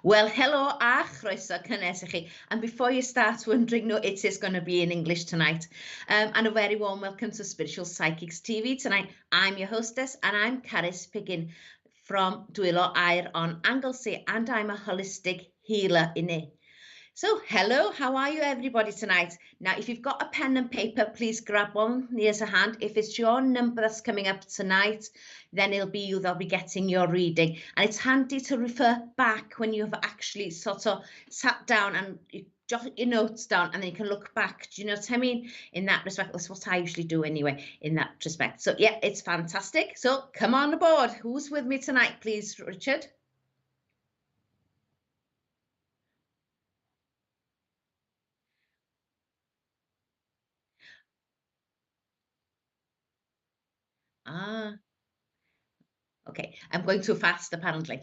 Well, hello a chroeso cynnes I chi. And before you start wondering, no, it is going to be in English tonight. And a very warm welcome to Spiritual Psychics TV tonight. I'm your hostess and I'm Carry Piggin from Dwylo Aur on Anglesey, and I'm a holistic healer in it. So, hello, how are you everybody tonight? Now, if you've got a pen and paper, please grab one near to hand. If it's your number that's coming up tonight, then it'll be you that'll be getting your reading. And it's handy to refer back when you've actually sort of sat down and you jot your notes down, and then you can look back. Do you know what I mean? In that respect, that's what I usually do anyway, in that respect. So, yeah, it's fantastic. So, come on aboard. Who's with me tonight, please, Richard? Ah, okay. I'm going too fast, apparently.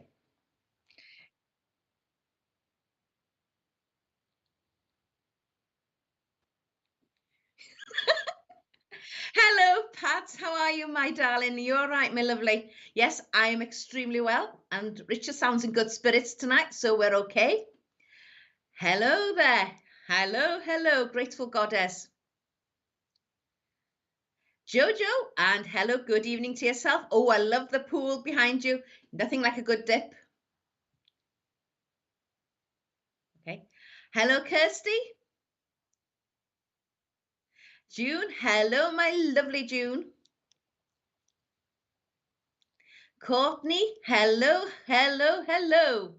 Hello, Pat. How are you, my darling? You all right, my lovely? Yes, I am extremely well. And Richard sounds in good spirits tonight, so we're okay. Hello there. Hello, hello, grateful goddess. Jojo, and hello, good evening to yourself. Oh, I love the pool behind you. Nothing like a good dip. Okay. Hello, Kirsty. June, hello, my lovely June. Courtney, hello, hello, hello.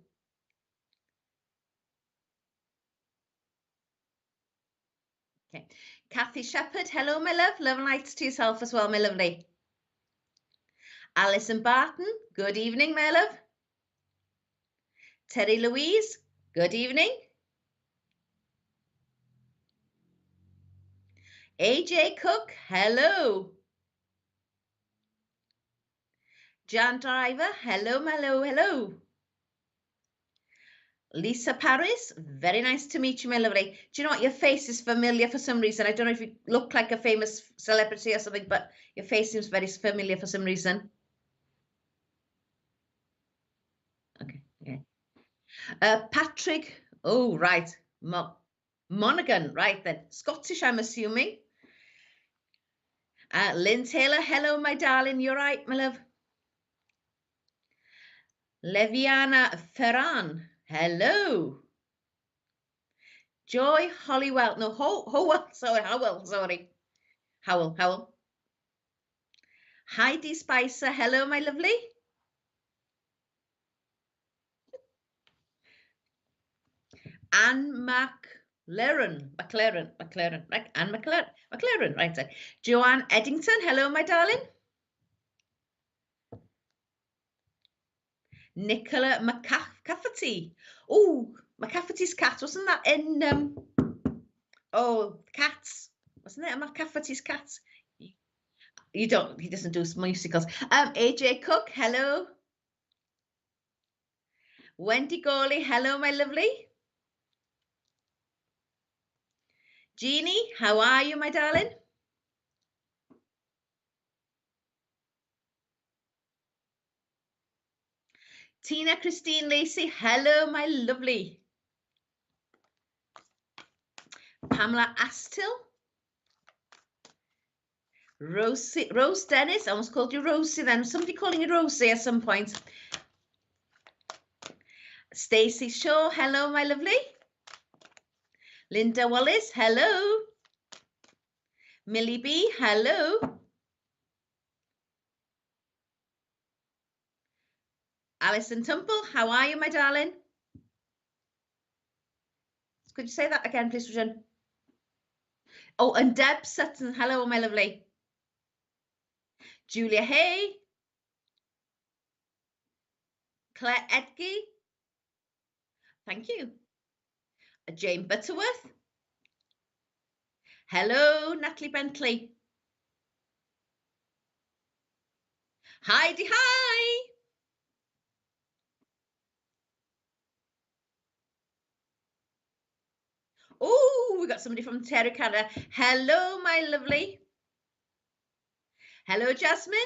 Okay. Kathy Shepherd, hello, my love. Love and lights to yourself as well, my lovely. Alison Barton, good evening, my love. Terry Louise, good evening. AJ Cook, hello. Jan Driver, hello, hello, hello. Lisa Paris, very nice to meet you, my lovely. Do you know what? Your face is familiar for some reason. I don't know if you look like a famous celebrity or something, but your face seems very familiar for some reason. Okay, yeah. Patrick, oh, right. Monaghan, right then. Scottish, I'm assuming. Lynn Taylor, hello, my darling. You're right, my love. Leviana Ferran, hello. Joy Hollywell, no, Howell, sorry, Howell, sorry. Howell. Heidi Spicer, hello, my lovely. Anne McLaren, right, Anne McLaren, right there. Joanne Eddington, hello, my darling. Nicola McCafferty. Oh, McCafferty's cat, wasn't that in, Cats? Wasn't it a McCafferty's Cats? He doesn't do musicals. AJ Cook, hello. Wendy Gawley, hello, my lovely. Jeannie, how are you, my darling? Tina Christine Lacey, hello, my lovely. Pamela Astill. Rose Dennis, I almost called you Rosie then. Somebody calling you Rosie at some point. Stacey Shaw, hello, my lovely. Linda Wallace, hello. Millie B, hello. Alison Tumple, how are you, my darling? Could you say that again, please, Regine? Oh, and Deb Sutton, hello, my lovely. Julia Hay. Claire Edgy. Thank you. Jane Butterworth. Hello, Natalie Bentley. Heidi, hi. Oh, we got somebody from Terry, Canada. Hello, my lovely. Hello, Jasmine.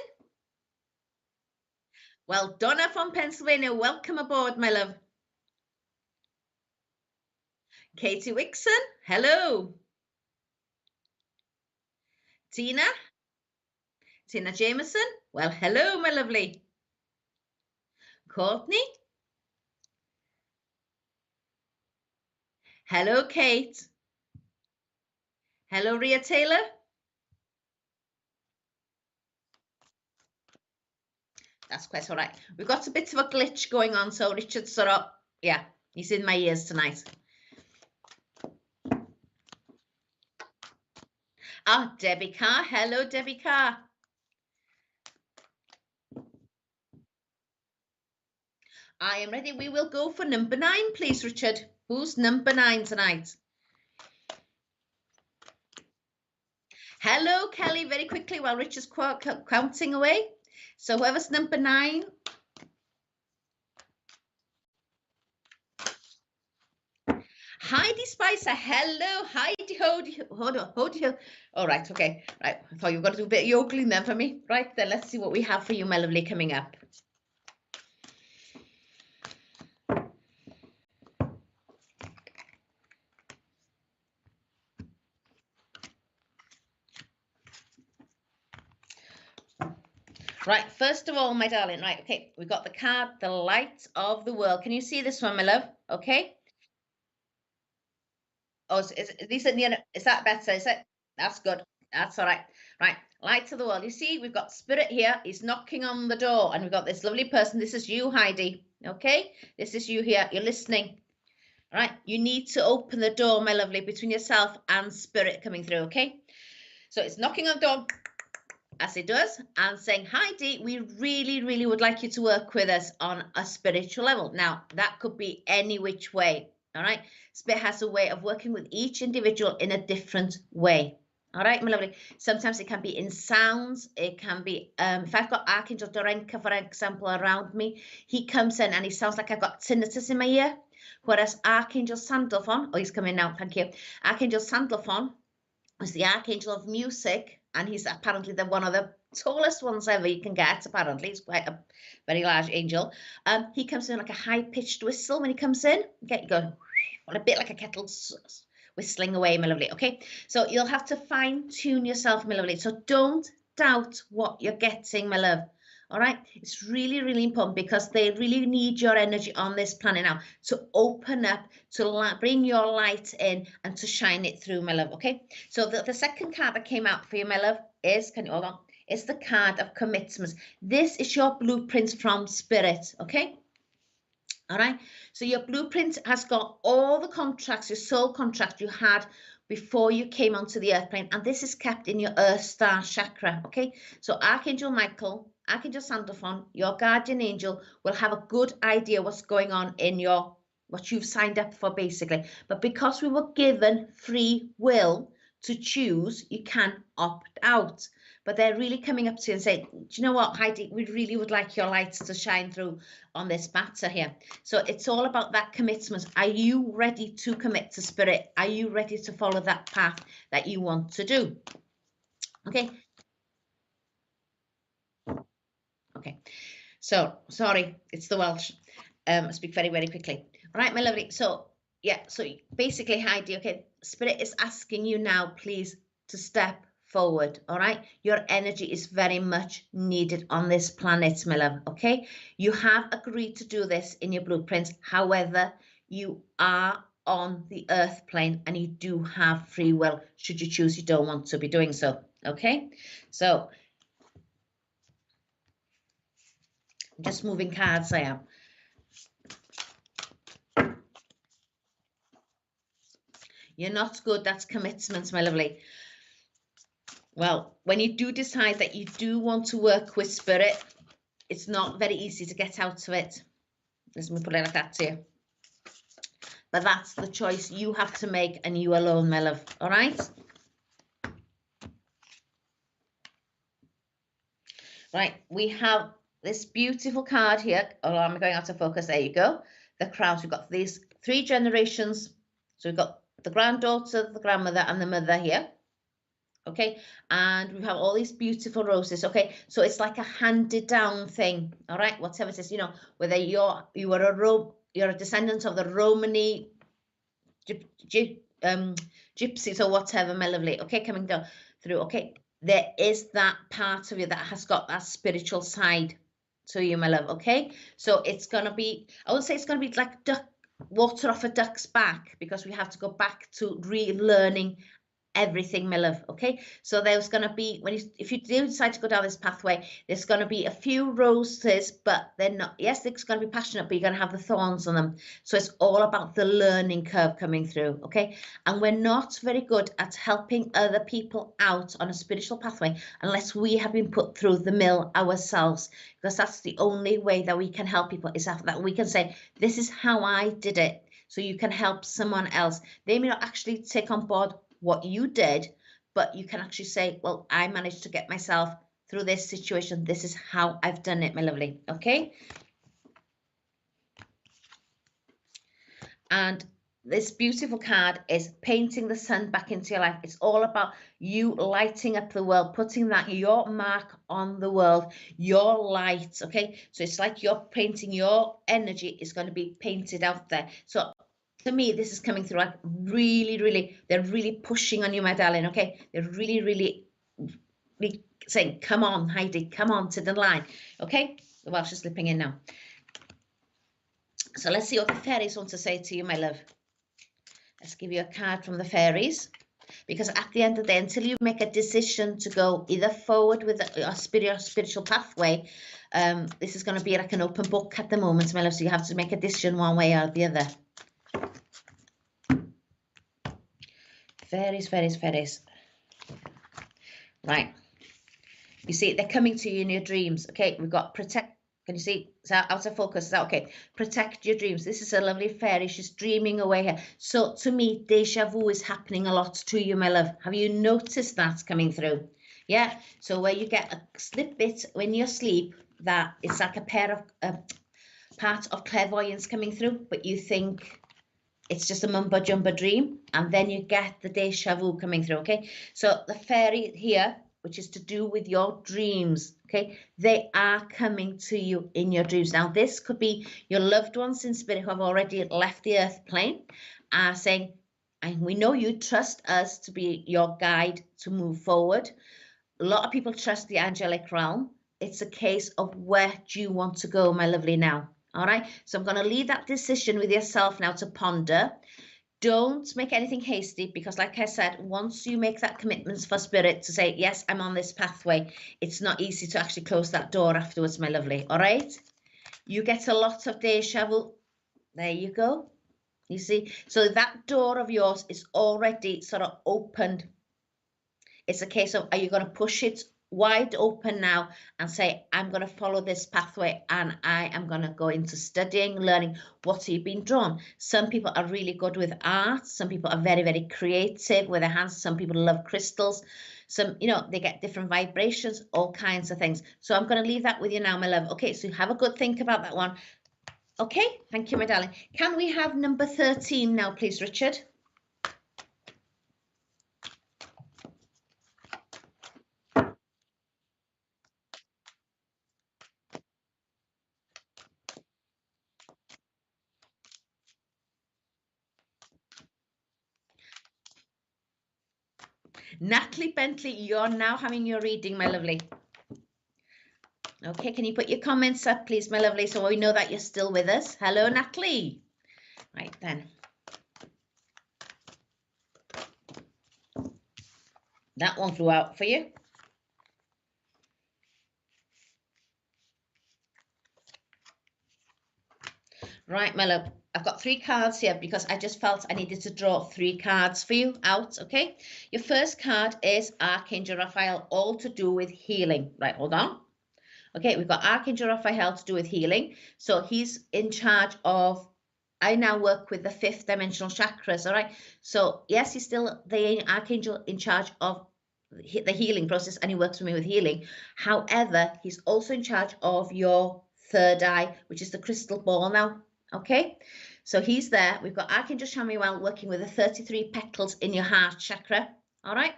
Well, Donna from Pennsylvania, welcome aboard, my love. Katie Wixon, hello. Tina Jameson, well, hello, my lovely. Courtney, hello, Kate. Hello, Ria Taylor. That's quite all right. We've got a bit of a glitch going on, so Richard's sort of, yeah, he's in my ears tonight. Ah, Debbie Carr. Hello, Debbie Carr. I am ready. We will go for number 9, please, Richard. Who's number 9 tonight? Hello, Kelly, very quickly while Richard's counting away. So whoever's number 9. Heidi Spicer, hello, Heidi, hold on. All right, okay, right. I thought you were going to do a bit of yodeling then for me. Right, then let's see what we have for you, my lovely, coming up. Right, first of all, my darling, right, okay, we've got the card, the light of the world. Can you see this one, my love? Okay. Oh, is that better? Is it? That's good. That's all right. Right, light of the world. You see, we've got spirit here. He's knocking on the door, and we've got this lovely person. This is you, Heidi. Okay, this is you here. You're listening. All right, you need to open the door, my lovely, between yourself and spirit coming through. Okay, so it's knocking on the door, as it does, and saying, Heidi, we really, really would like you to work with us on a spiritual level. Now, that could be any which way. All right, spirit has a way of working with each individual in a different way. All right, my lovely. Sometimes it can be in sounds. It can be, if I've got Archangel Dorenka, for example, around me, he comes in and he sounds like I've got tinnitus in my ear. Whereas Archangel Sandalphon, oh, he's coming now, thank you. Archangel Sandalphon is the Archangel of Music, and he's apparently one of the tallest ones ever you can get, apparently. He's quite a very large angel. He comes in like a high-pitched whistle when he comes in. Okay, you go, a bit like a kettle whistling away, my lovely. Okay, so you'll have to fine-tune yourself, my lovely. So don't doubt what you're getting, my love. All right, it's really, really important because they really need your energy on this planet now to open up, to bring your light in and to shine it through, my love. Okay, so the second card that came out for you, my love, is, can you hold on? It's the card of commitments. This is your blueprint from spirit. Okay. All right, so your blueprint has got all the contracts, your soul contract you had before you came onto the earth plane, and this is kept in your earth star chakra. Okay, so Archangel Michael, Archangel Sandalphon, your guardian angel, will have a good idea what's going on in what you've signed up for, basically. But because we were given free will to choose, you can opt out. But they're really coming up to you and saying, do you know what, Heidi, we really would like your lights to shine through on this matter here. So it's all about that commitment. Are you ready to commit to spirit? Are you ready to follow that path that you want to do? Okay. Okay. So, sorry, it's the Welsh. I speak very, very quickly. All right, my lovely. So, yeah, so basically, Heidi, okay, spirit is asking you now, please, to step forward. All right, your energy is very much needed on this planet, my love. Okay, you have agreed to do this in your blueprints. However, you are on the earth plane and you do have free will should you choose you don't want to be doing so. Okay, so I'm just moving cards. I am. You're not good. That's commitments, my lovely. Well, when you do decide that you do want to work with spirit, it's not very easy to get out of it. Let me put it like that to you. But that's the choice you have to make, and you alone, my love. All right? Right, we have this beautiful card here. Oh, I'm going out of focus. There you go. The crowns. We've got these 3 generations. So we've got the granddaughter, the grandmother, and the mother here. Okay, and we have all these beautiful roses. Okay, so it's like a handed down thing. All right, whatever it is, you know, whether you're a descendant of the Romany gypsies or whatever, my lovely. Okay, coming down through. Okay, there is that part of you that has got that spiritual side to you, my love. Okay, so it's gonna be, I would say it's gonna be like water off a duck's back, because we have to go back to relearning everything, my love. Okay, so there's going to be, if you do decide to go down this pathway, there's going to be a few roses, but they're not, yes, they're going to be passionate, but you're going to have the thorns on them. So it's all about the learning curve coming through. Okay, and we're not very good at helping other people out on a spiritual pathway unless we have been put through the mill ourselves, because that's the only way that we can help people, is that we can say, this is how I did it, so you can help someone else. They may not actually take on board what you did, but you can actually say, well, I managed to get myself through this situation. This is how I've done it, my lovely. Okay. And this beautiful card is painting the sun back into your life. It's all about you lighting up the world, putting that your mark on the world, your light. Okay, so it's like you're painting, your energy is going to be painted out there. So to me, this is coming through like really, they're really pushing on you, my darling. Okay, they're really saying, come on, Heidi, come on to the line. Okay, the Welsh is slipping in now. So let's see what the fairies want to say to you, my love. Let's give you a card from the fairies, because at the end of the day, until you make a decision to go either forward with a spiritual pathway, this is going to be like an open book at the moment, my love. So you have to make a decision one way or the other. Fairies. Right. You see, they're coming to you in your dreams. Okay, we've got protect. Can you see? Is that out of focus? Is that okay? Protect your dreams. This is a lovely fairy. She's dreaming away here. So to me, deja vu is happening a lot to you, my love. Have you noticed that coming through? Yeah. So where you get a snippet when you sleep, that it's like a pair of part of clairvoyance coming through, but you think it's just a mumbo jumbo dream, and then you get the deja vu coming through. Okay, so the fairy here, which is to do with your dreams, okay, they are coming to you in your dreams. Now this could be your loved ones in spirit who have already left the earth plane, saying, and we know you trust us to be your guide to move forward. A lot of people trust the angelic realm. It's a case of where do you want to go, my lovely, now. All right, so I'm going to leave that decision with yourself now to ponder. Don't make anything hasty, because like I said, once you make that commitment for spirit to say, yes, I'm on this pathway, it's not easy to actually close that door afterwards, my lovely. All right, you get a lot of deja vu. There you go. You see, so that door of yours is already sort of opened. It's a case of, are you going to push it wide open now and say, I'm going to follow this pathway, and I am going to go into studying, learning. What have you been drawn? Some people are really good with art. Some people are very creative with their hands. Some people love crystals. Some, you know, they get different vibrations, all kinds of things. So I'm going to leave that with you now, my love. Okay, so have a good think about that one. Okay, thank you, my darling. Can we have number 13 now, please, Richard? Natalie Bentley, you're now having your reading, my lovely. Okay, can you put your comments up, please, my lovely, so we know that you're still with us. Hello, Natalie. Right then. That one flew out for you. Right, my love. I've got 3 cards here because I just felt I needed to draw 3 cards for you out, okay? Your first card is Archangel Raphael, all to do with healing. Right, hold on. Okay, we've got Archangel Raphael to do with healing. So he's in charge of, I now work with the 5th dimensional chakras, all right? So yes, he's still the Archangel in charge of the healing process, and he works with me with healing. However, he's also in charge of your 3rd eye, which is the crystal ball now. Okay, so he's there. We've got Archangel Michael working with the 33 petals in your heart chakra. All right,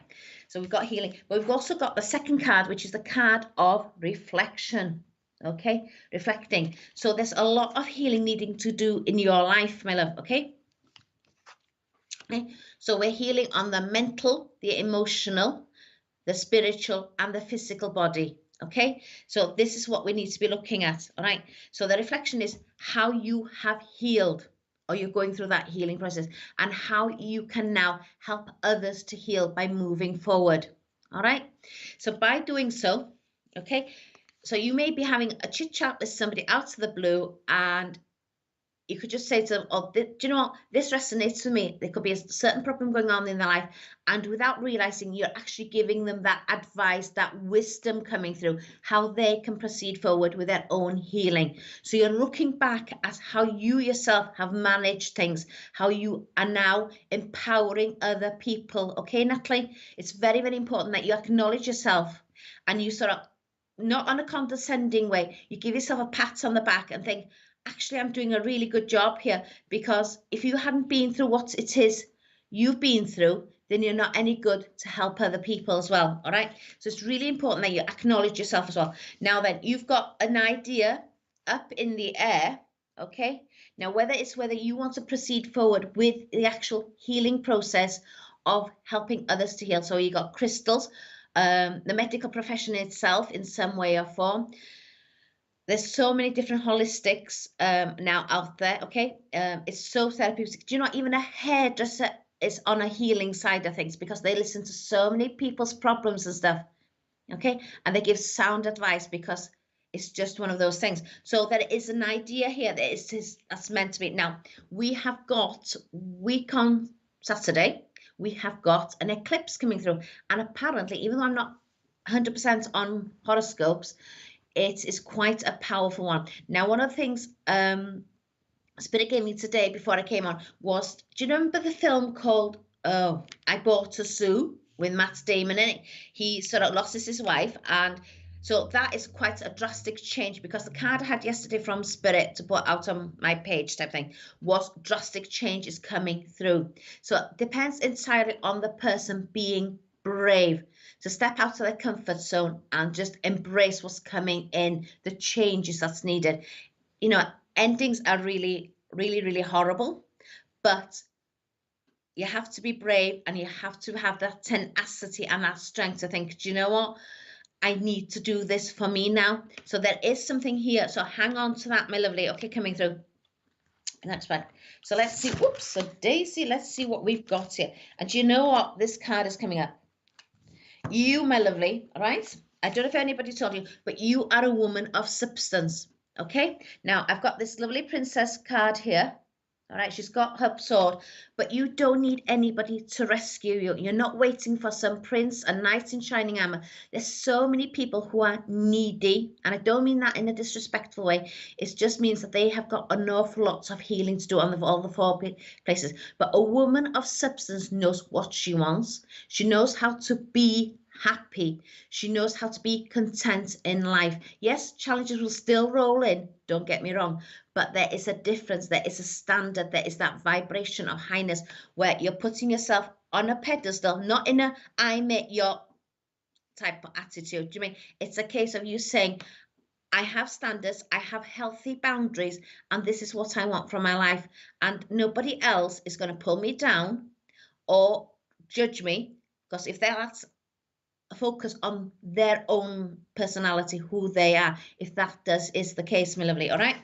so we've got healing, but we've also got the 2nd card, which is the card of reflection. Okay, reflecting. So there's a lot of healing needing to do in your life, my love. Okay, Okay? So we're healing on the mental, the emotional, the spiritual, and the physical body. Okay, so this is what we need to be looking at. All right, so the reflection is how you have healed, or you're going through that healing process, and how you can now help others to heal by moving forward. All right, so by doing so, okay, so you may be having a chit chat with somebody out of the blue, and you could just say to them, oh, do you know what? This resonates with me. There could be a certain problem going on in their life. And without realizing, you're actually giving them that advice, that wisdom coming through, how they can proceed forward with their own healing. So you're looking back at how you yourself have managed things, how you are now empowering other people. Okay, Natalie? It's very, very important that you acknowledge yourself and you sort of, not on a condescending way, you give yourself a pat on the back and think, actually, I'm doing a really good job here, because if you hadn't been through what it is you've been through, then you're not any good to help other people as well. All right. So it's really important that you acknowledge yourself as well. Now then, you've got an idea up in the air. Okay. Now, whether you want to proceed forward with the actual healing process of helping others to heal. So you got crystals, the medical profession itself in some way or form. There's so many different holistics now out there. Okay, it's so therapeutic. Do you know, even a hairdresser is on a healing side of things, because they listen to so many people's problems and stuff. Okay, and they give sound advice, because it's just one of those things. So there is an idea here that's meant to be. Now, we have got, week on Saturday, we have got an eclipse coming through, and apparently, even though I'm not 100% on horoscopes, it is quite a powerful one. Now, one of the things Spirit gave me today before I came on was, do you remember the film called I Bought a Zoo with Matt Damon in it? He sort of lost his wife, and so that is quite a drastic change, because the card I had yesterday from Spirit to put out on my page type thing was drastic change is coming through. So it depends entirely on the person being brave to step out of their comfort zone and just embrace what's coming in, the changes that's needed. You know, endings are really, really, really horrible, but you have to be brave, and you have to have that tenacity and that strength to think, do you know what? I need to do this for me now. So there is something here. So hang on to that, my lovely. Okay, coming through. That's right. So let's see. Whoops. So Daisy, let's see what we've got here. And do you know what? This card is coming up. You, my lovely, all right? I don't know if anybody told you, but you are a woman of substance, okay? Now, I've got this lovely princess card here, all right? She's got her sword, but you don't need anybody to rescue you. You're not waiting for some prince, a knight in shining armor. There's so many people who are needy, and I don't mean that in a disrespectful way. It just means that they have got an awful lot of healing to do on all the four places. But a woman of substance knows what she wants. She knows how to be happy. She knows how to be content in life. Yes, challenges will still roll in, don't get me wrong, but there is a difference. There is a standard. There is that vibration of highness where you're putting yourself on a pedestal, not in a I'm it your type of attitude. Do you mean it's a case of you saying, I have standards, I have healthy boundaries, and this is what I want from my life, and nobody else is going to pull me down or judge me, because if they're focus on their own personality, who they are, if that is the case, my lovely. All right,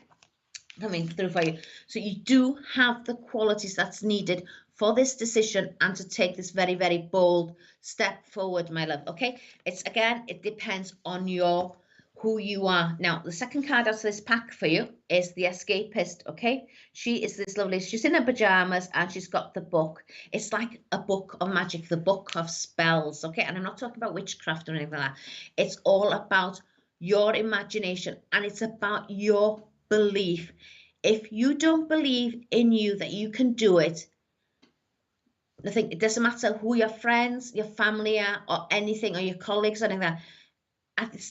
coming through for you. So you do have the qualities that's needed for this decision and to take this very, very bold step forward, my love. Okay, it's again, it depends on your who you are. Now, the second card out of this pack for you is the Escapist. Okay, she is this lovely, she's in her pajamas and she's got the book. It's like a book of magic, the book of spells. Okay, and I'm not talking about witchcraft or anything like that. It's all about your imagination, and it's about your belief. If you don't believe in you that you can do it, I think it doesn't matter who your friends, your family are, or anything, or your colleagues or anything like that.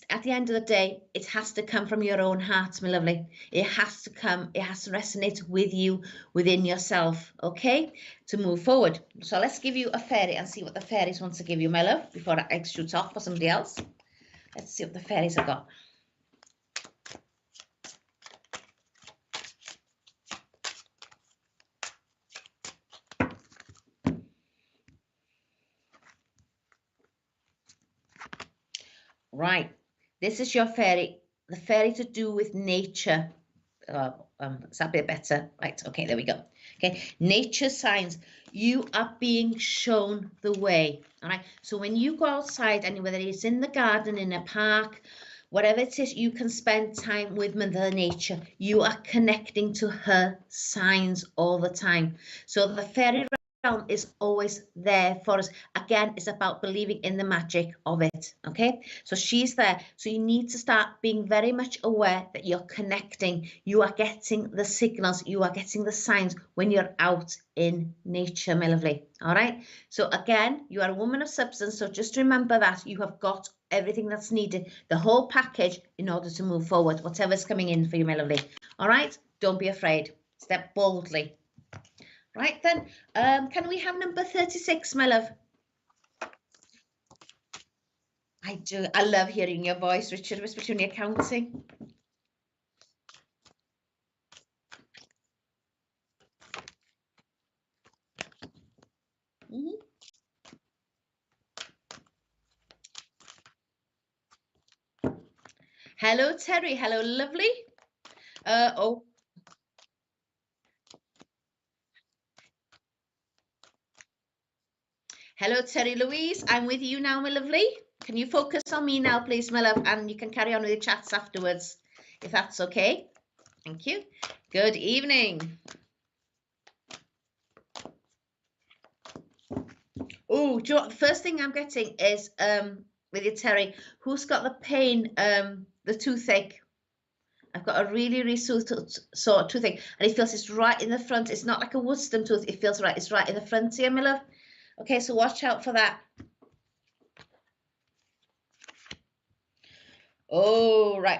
At the end of the day, it has to come from your own heart, my lovely. It has to come, it has to resonate with you, within yourself, okay, to move forward. So let's give you a fairy and see what the fairies want to give you, my love, before I shoot off for somebody else. Let's see what the fairies have got. Right. This is your fairy. The fairy to do with nature. Is that a bit better? Right. Okay, there we go. Okay. Nature signs. You are being shown the way. All right. So when you go outside, and whether it's in the garden, in a park, whatever it is, you can spend time with Mother Nature. You are connecting to her signs all the time. So the fairy realm is always there for us. Again, it's about believing in the magic of it. Okay, so she's there. So you need to start being very much aware that you're connecting. You are getting the signals. You are getting the signs when you're out in nature, my lovely. All right. So again, you are a woman of substance. So just remember that you have got everything that's needed, the whole package, in order to move forward, whatever's coming in for you, my lovely. All right. Don't be afraid. Step boldly. Right then, can we have number 36, my love? I do. I love hearing your voice, Richard, especially when you're counting. Hello, Terry. Hello, lovely. Oh. Hello, Terry Louise. I'm with you now, my lovely. Can you focus on me now, please, my love? And you can carry on with your chats afterwards, if that's okay. Thank you. Good evening. Oh, do you know what? The first thing I'm getting is with you, Terry, who's got the pain, the toothache? I've got a really sore toothache, and it feels it's right in the front. It's not like a wisdom tooth. It feels right. It's right in the front here, my love. Okay, so watch out for that. Oh, right.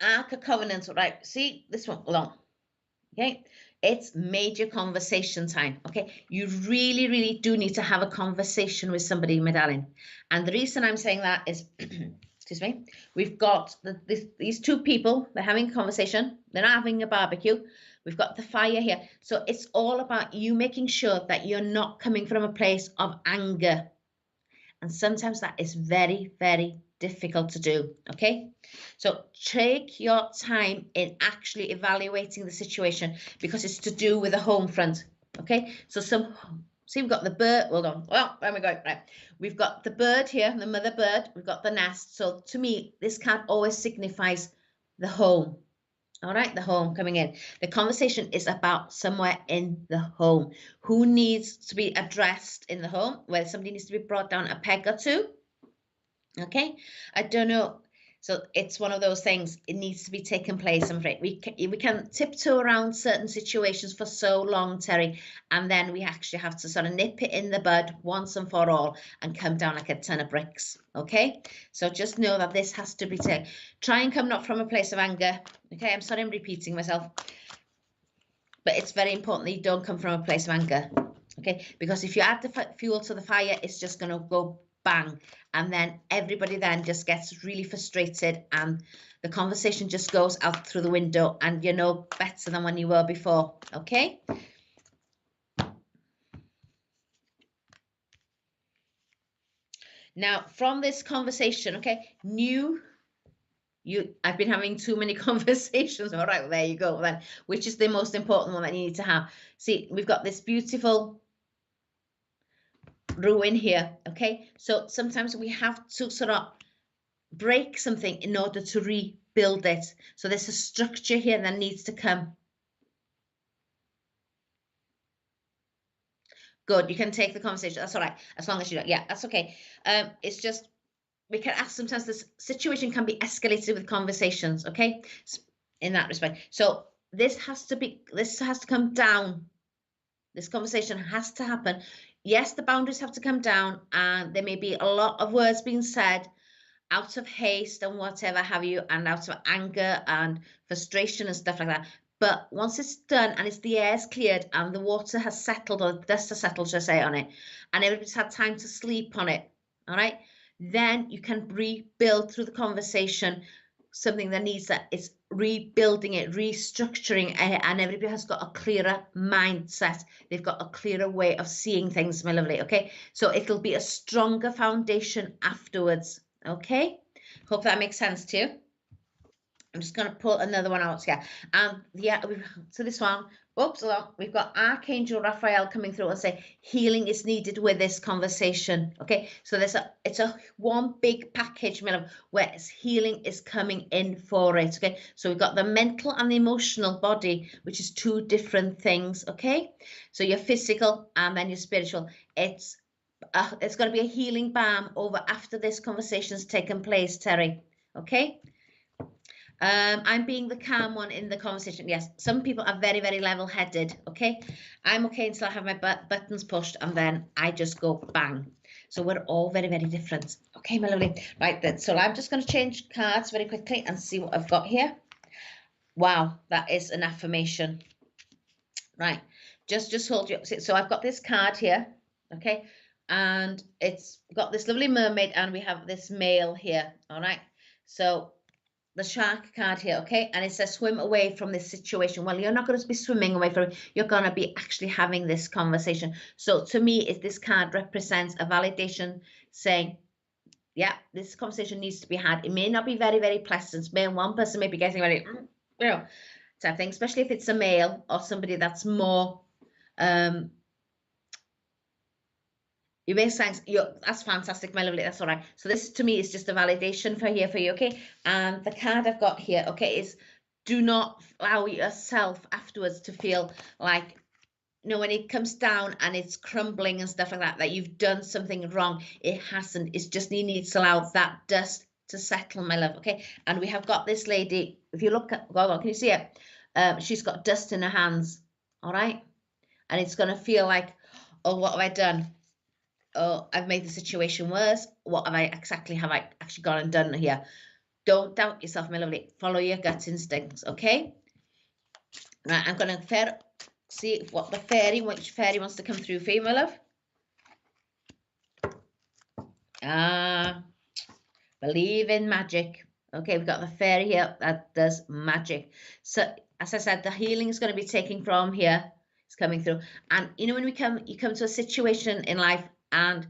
Ark of Covenant, right. See, this one, hold on. Okay, it's major conversation time. Okay, you really do need to have a conversation with somebody, my darling. And the reason I'm saying that is, excuse me, we've got these two people, they're having a conversation, they're not having a barbecue. We've got the fire here. So it's all about you making sure that you're not coming from a place of anger. And sometimes that is very difficult to do. Okay, so take your time in actually evaluating the situation, because it's to do with the home front. Okay, so see, we've got the bird. Hold on. Well, where am I going? Right, we've got the bird here, the mother bird. We've got the nest. So to me, this card always signifies the home. All right, the home coming in. The conversation is about somewhere in the home. Who needs to be addressed in the home? Where somebody needs to be brought down a peg or two. Okay, I don't know. So it's one of those things. It needs to be taken place. I'm afraid we can tiptoe around certain situations for so long, Terry, and then we actually have to sort of nip it in the bud once and for all and come down like a ton of bricks. Okay, so just know that this has to be taken. Try and come not from a place of anger. Okay, I'm sorry I'm repeating myself, but it's very important that you don't come from a place of anger. Okay, because if you add the fuel to the fire, it's just going to go bang, and then everybody then just gets really frustrated, and the conversation just goes out through the window, and you're no better than when you were before. Okay, now from this conversation, okay, I've been having too many conversations. All right, well, there you go then. Which is the most important one that you need to have? See, we've got this beautiful ruin here. Okay, so sometimes we have to sort of break something in order to rebuild it. So there's a structure here that needs to come. Good, you can take the conversation. That's all right, as long as you don't. Yeah, that's okay. It's just, we can ask, sometimes this situation can be escalated with conversations. Okay, in that respect. So this has to come down. This conversation has to happen. Yes, the boundaries have to come down, and there may be a lot of words being said out of haste and whatever have you, and out of anger and frustration and stuff like that. But once it's done and it's the air's cleared and the water has settled, or the dust has settled, should I say, on it, and everybody's had time to sleep on it, all right, then you can rebuild through the conversation something that needs that. It's rebuilding it, restructuring it, and everybody has got a clearer mindset. They've got a clearer way of seeing things, my lovely. Okay, so it'll be a stronger foundation afterwards. Okay, hope that makes sense to you. I'm just going to pull another one out here. And yeah, so this one, oops, we've got Archangel Raphael coming through and say healing is needed with this conversation. Okay, so it's a one big package, my love, where healing is coming in for it. Okay, so we've got the mental and the emotional body, which is two different things. Okay, so your physical and then your spiritual. It's going to be a healing balm over after this conversation's taken place, Terry. Okay. I'm being the calm one in the conversation. Yes, some people are very, very level-headed. Okay, I'm okay until I have my buttons pushed, and then I just go bang. So we're all very, very different. Okay, my lovely. Right then. So I'm just going to change cards very quickly and see what I've got here. Wow, that is an affirmation. Right. Just hold you. So I've got this card here. Okay, and it's got this lovely mermaid, and we have this male here. All right. So the shark card here, okay, and it says swim away from this situation. Well, you're not going to be swimming away from it. You're going to be actually having this conversation. So to me, this card represents a validation saying, yeah, this conversation needs to be had. It may not be very, very pleasant. One person may be getting very, type thing, especially if it's a male or somebody that's more you may say, that's fantastic, my lovely, that's all right. So this to me is just a validation for you, okay? And the card I've got here, okay, is do not allow yourself afterwards to feel like, when it comes down and it's crumbling and stuff like that, that you've done something wrong. It hasn't. It's just you need to allow that dust to settle, my love, okay? And we have got this lady, if you look at, can you see it? She's got dust in her hands, all right? And it's going to feel like, oh, what have I done? Oh, I've made the situation worse. What have I actually gone and done here? Don't doubt yourself, my lovely. Follow your gut instincts, okay? Right, I'm going to see what which fairy wants to come through for you, my love. Believe in magic. Okay, we've got the fairy here that does magic. So, as I said, the healing is going to be taken from here. It's coming through. And, when you come to a situation in life, and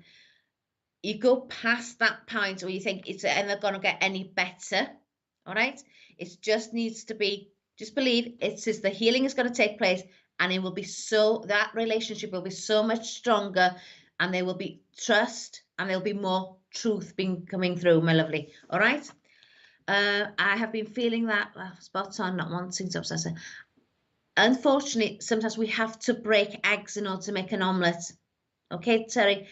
you go past that point where you think it's ever going to get any better, all right? It just needs to be, just believe the healing is going to take place, and it will be that relationship will be so much stronger, and there will be trust, and there'll be more truth coming through, my lovely, all right? I have been feeling that, spot on, not wanting to upset her. Unfortunately, sometimes we have to break eggs in order to make an omelette. Okay, Terry,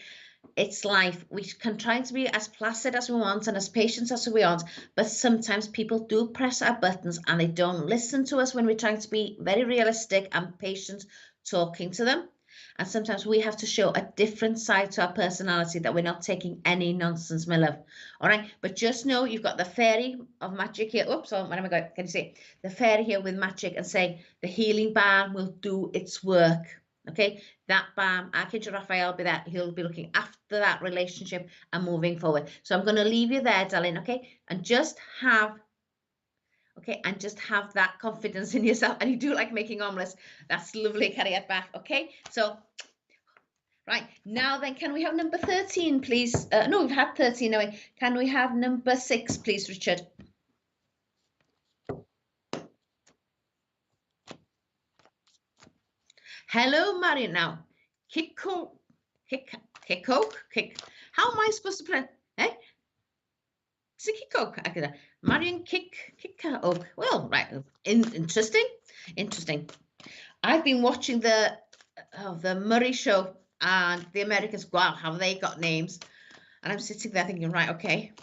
it's life. We can try to be as placid as we want and as patient as we want, but sometimes people do press our buttons and they don't listen to us when we're trying to be very realistic and patient talking to them. And sometimes we have to show a different side to our personality, that we're not taking any nonsense, my love. All right, but just know you've got the fairy of magic here. Oops, where am I going? Can you see the fairy here with magic and saying the healing balm will do its work? Okay, that balm, Archangel Raphael will be that. He'll be looking after that relationship and moving forward. So I'm going to leave you there, darling, okay? And just have that confidence in yourself. And you do like making omelets. That's lovely, carry it back, okay? So, right, now then, can we have number 13, please? No, we've had 13 now. Can we have number 6, please, Richard? Hello, Marion. Now, kick. How am I supposed to play? Eh? It's a kick. Marion kick. Well, right. Interesting. I've been watching the Murray show, and the Americans. Wow, have they got names? And I'm sitting there thinking, right, okay.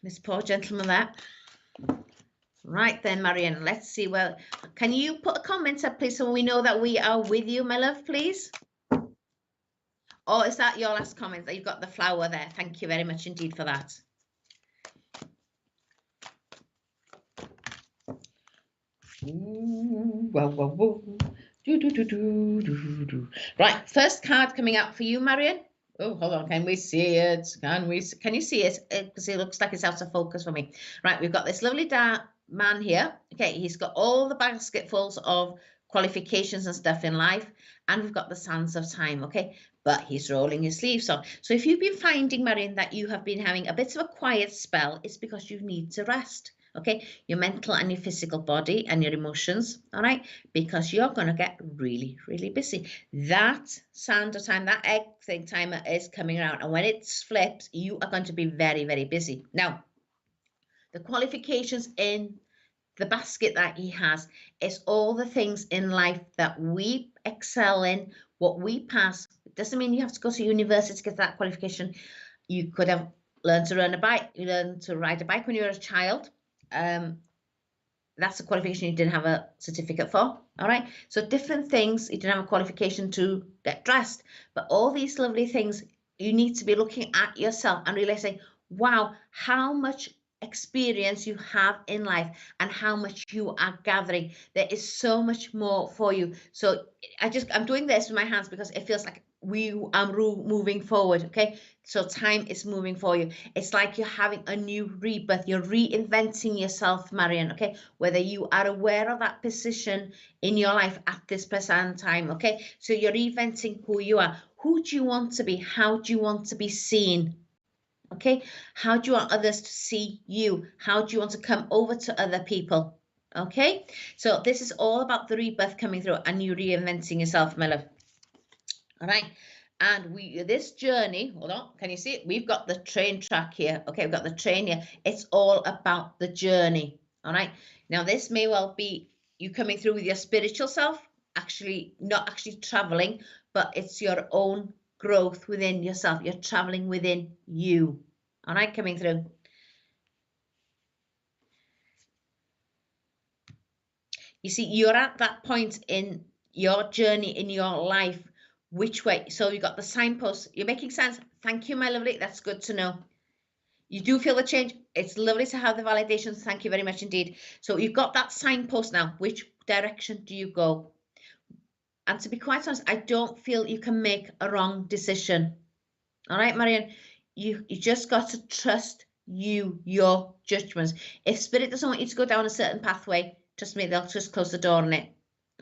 This poor gentleman there. Right then, Marianne, let's see. Well, can you put a comment up, please, so we know that we are with you, my love, please? Or is that your last comment, that you've got the flower there? Thank you very much indeed for that. Right, first card coming out for you, Marianne. Oh, hold on. Can we see it? Can you see it? Because it looks like it's out of focus for me. Right, we've got this lovely man here. Okay, he's got all the basketfuls of qualifications and stuff in life, and we've got the sands of time. Okay, but he's rolling his sleeves up. So if you've been finding, Marion, that you have been having a bit of a quiet spell, it's because you need to rest. Okay, your mental and your physical body and your emotions, all right, because you're going to get really, really busy. That sounder time, that egg thing timer is coming around, and when it flips, you are going to be very, very busy. Now, the qualifications in the basket that he has is all the things in life that we excel in, what we pass. It doesn't mean you have to go to university to get that qualification. You could have learned to run a bike, you learned to ride a bike when you were a child. That's a qualification you didn't have a certificate for. All right, so different things you didn't have a qualification to get dressed, but all these lovely things, you need to be looking at yourself and realizing, wow, how much experience you have in life and how much you are gathering. There is so much more for you. So I'm doing this with my hands because it feels like I'm moving forward. Okay, so time is moving for you. It's like you're having a new rebirth. You're reinventing yourself, Marion. Okay, whether you are aware of that position in your life at this present time. Okay, so you're reinventing who you are. Who do you want to be? How do you want to be seen? Okay, how do you want others to see you? How do you want to come over to other people? Okay, so this is all about the rebirth coming through and you reinventing yourself, my love. All right, and this journey, hold on, can you see it? We've got the train track here. Okay, we've got the train here. It's all about the journey. All right, now this may well be you coming through with your spiritual self, not actually traveling, but it's your own growth within yourself. You're traveling within you. All right, coming through. You see, you're at that point in your journey, in your life, which way. So you got the signpost. You're making sense. Thank you, my lovely. That's good to know. You do feel the change. It's lovely to have the validations. Thank you very much indeed. So you've got that signpost now. Which direction do you go? And to be quite honest, I don't feel you can make a wrong decision. All right, Marion, you just got to trust your judgments. If spirit doesn't want you to go down a certain pathway, trust me, they'll just close the door on it.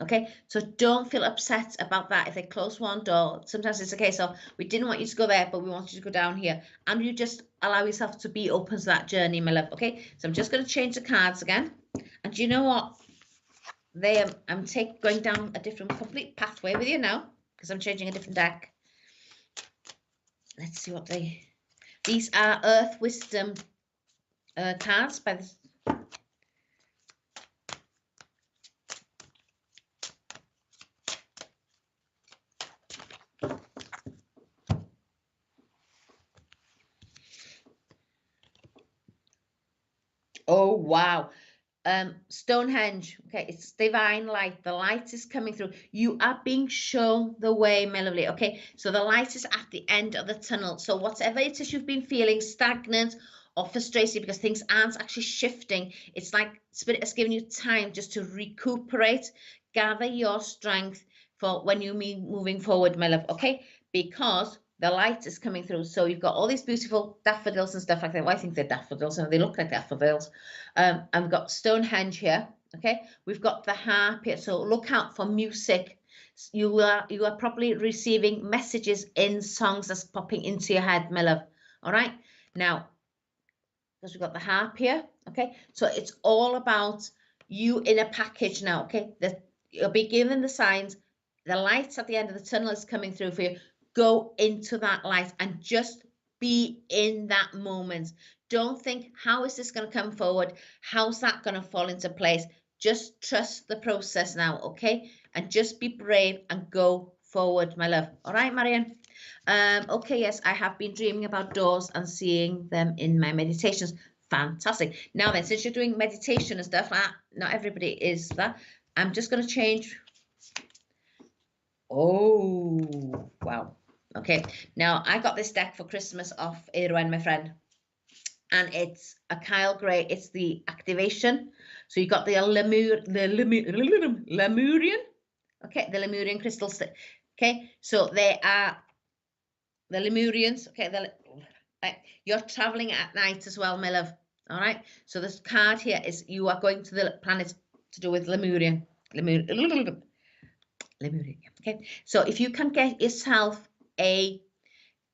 Okay, so don't feel upset about that. If they close one door, sometimes it's a case of we didn't want you to go there, but we wanted you to go down here, and you just allow yourself to be open to that journey, my love. Okay, so I'm just going to change the cards again, and you know what? I'm going down a different complete pathway with you now because I'm changing a different deck. Let's see what these are. Earth Wisdom cards by the. Oh, wow. Stonehenge. Okay, it's divine light. The light is coming through. You are being shown the way, my lovely. Okay, so the light is at the end of the tunnel. So whatever it is you've been feeling stagnant or frustrated because things aren't actually shifting, it's like Spirit has given you time just to recuperate, gather your strength for when you mean moving forward, my love. Okay, because the light is coming through. So you've got all these beautiful daffodils and stuff like that. Well, I think they're daffodils, and they look like daffodils. I've got Stonehenge here. Okay, we've got the harp here. So look out for music. You are probably receiving messages in songs that's popping into your head, my love. All right, now because we've got the harp here. Okay, so it's all about you in a package now. Okay, you'll be given the signs. The lights at the end of the tunnel is coming through for you. Go into that light and just be in that moment. Don't think, how is this going to come forward? How's that going to fall into place? Just trust the process now, okay? And just be brave and go forward, my love. All right, Marion? Okay, yes, I have been dreaming about doors and seeing them in my meditations. Fantastic. Now then, since you're doing meditation and stuff, not everybody is that. I'm just going to change. Oh, wow. Okay, now I got this deck for Christmas off Erwan, my friend, and it's a Kyle Gray. It's the activation. So you got the Lemurian, okay, the Lemurian crystals. Okay, so they are the Lemurians. Okay, you're traveling at night as well, my love. All right, so this card here is you are going to the planet to do with Lemurian. Okay, so if you can get yourself a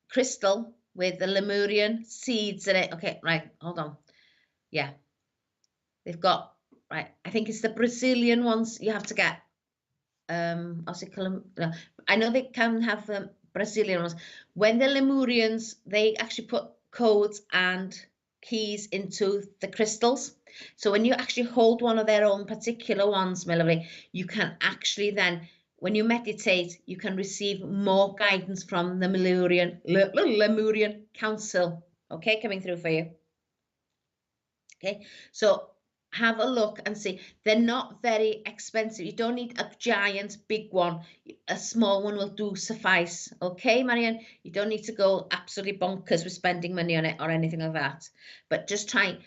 crystal with the Lemurian seeds in it. Okay, right, hold on. Yeah, they've got, right, I think it's the Brazilian ones you have to get. I know they can have Brazilian ones. When the Lemurians, they actually put codes and keys into the crystals. So when you actually hold one of their own particular ones, my lovely, you can actually then, when you meditate, you can receive more guidance from the Lemurian Council. Okay, coming through for you. Okay, so have a look and see. They're not very expensive. You don't need a giant big one. A small one will do suffice. Okay, Marianne, you don't need to go absolutely bonkers with spending money on it or anything like that. But just try.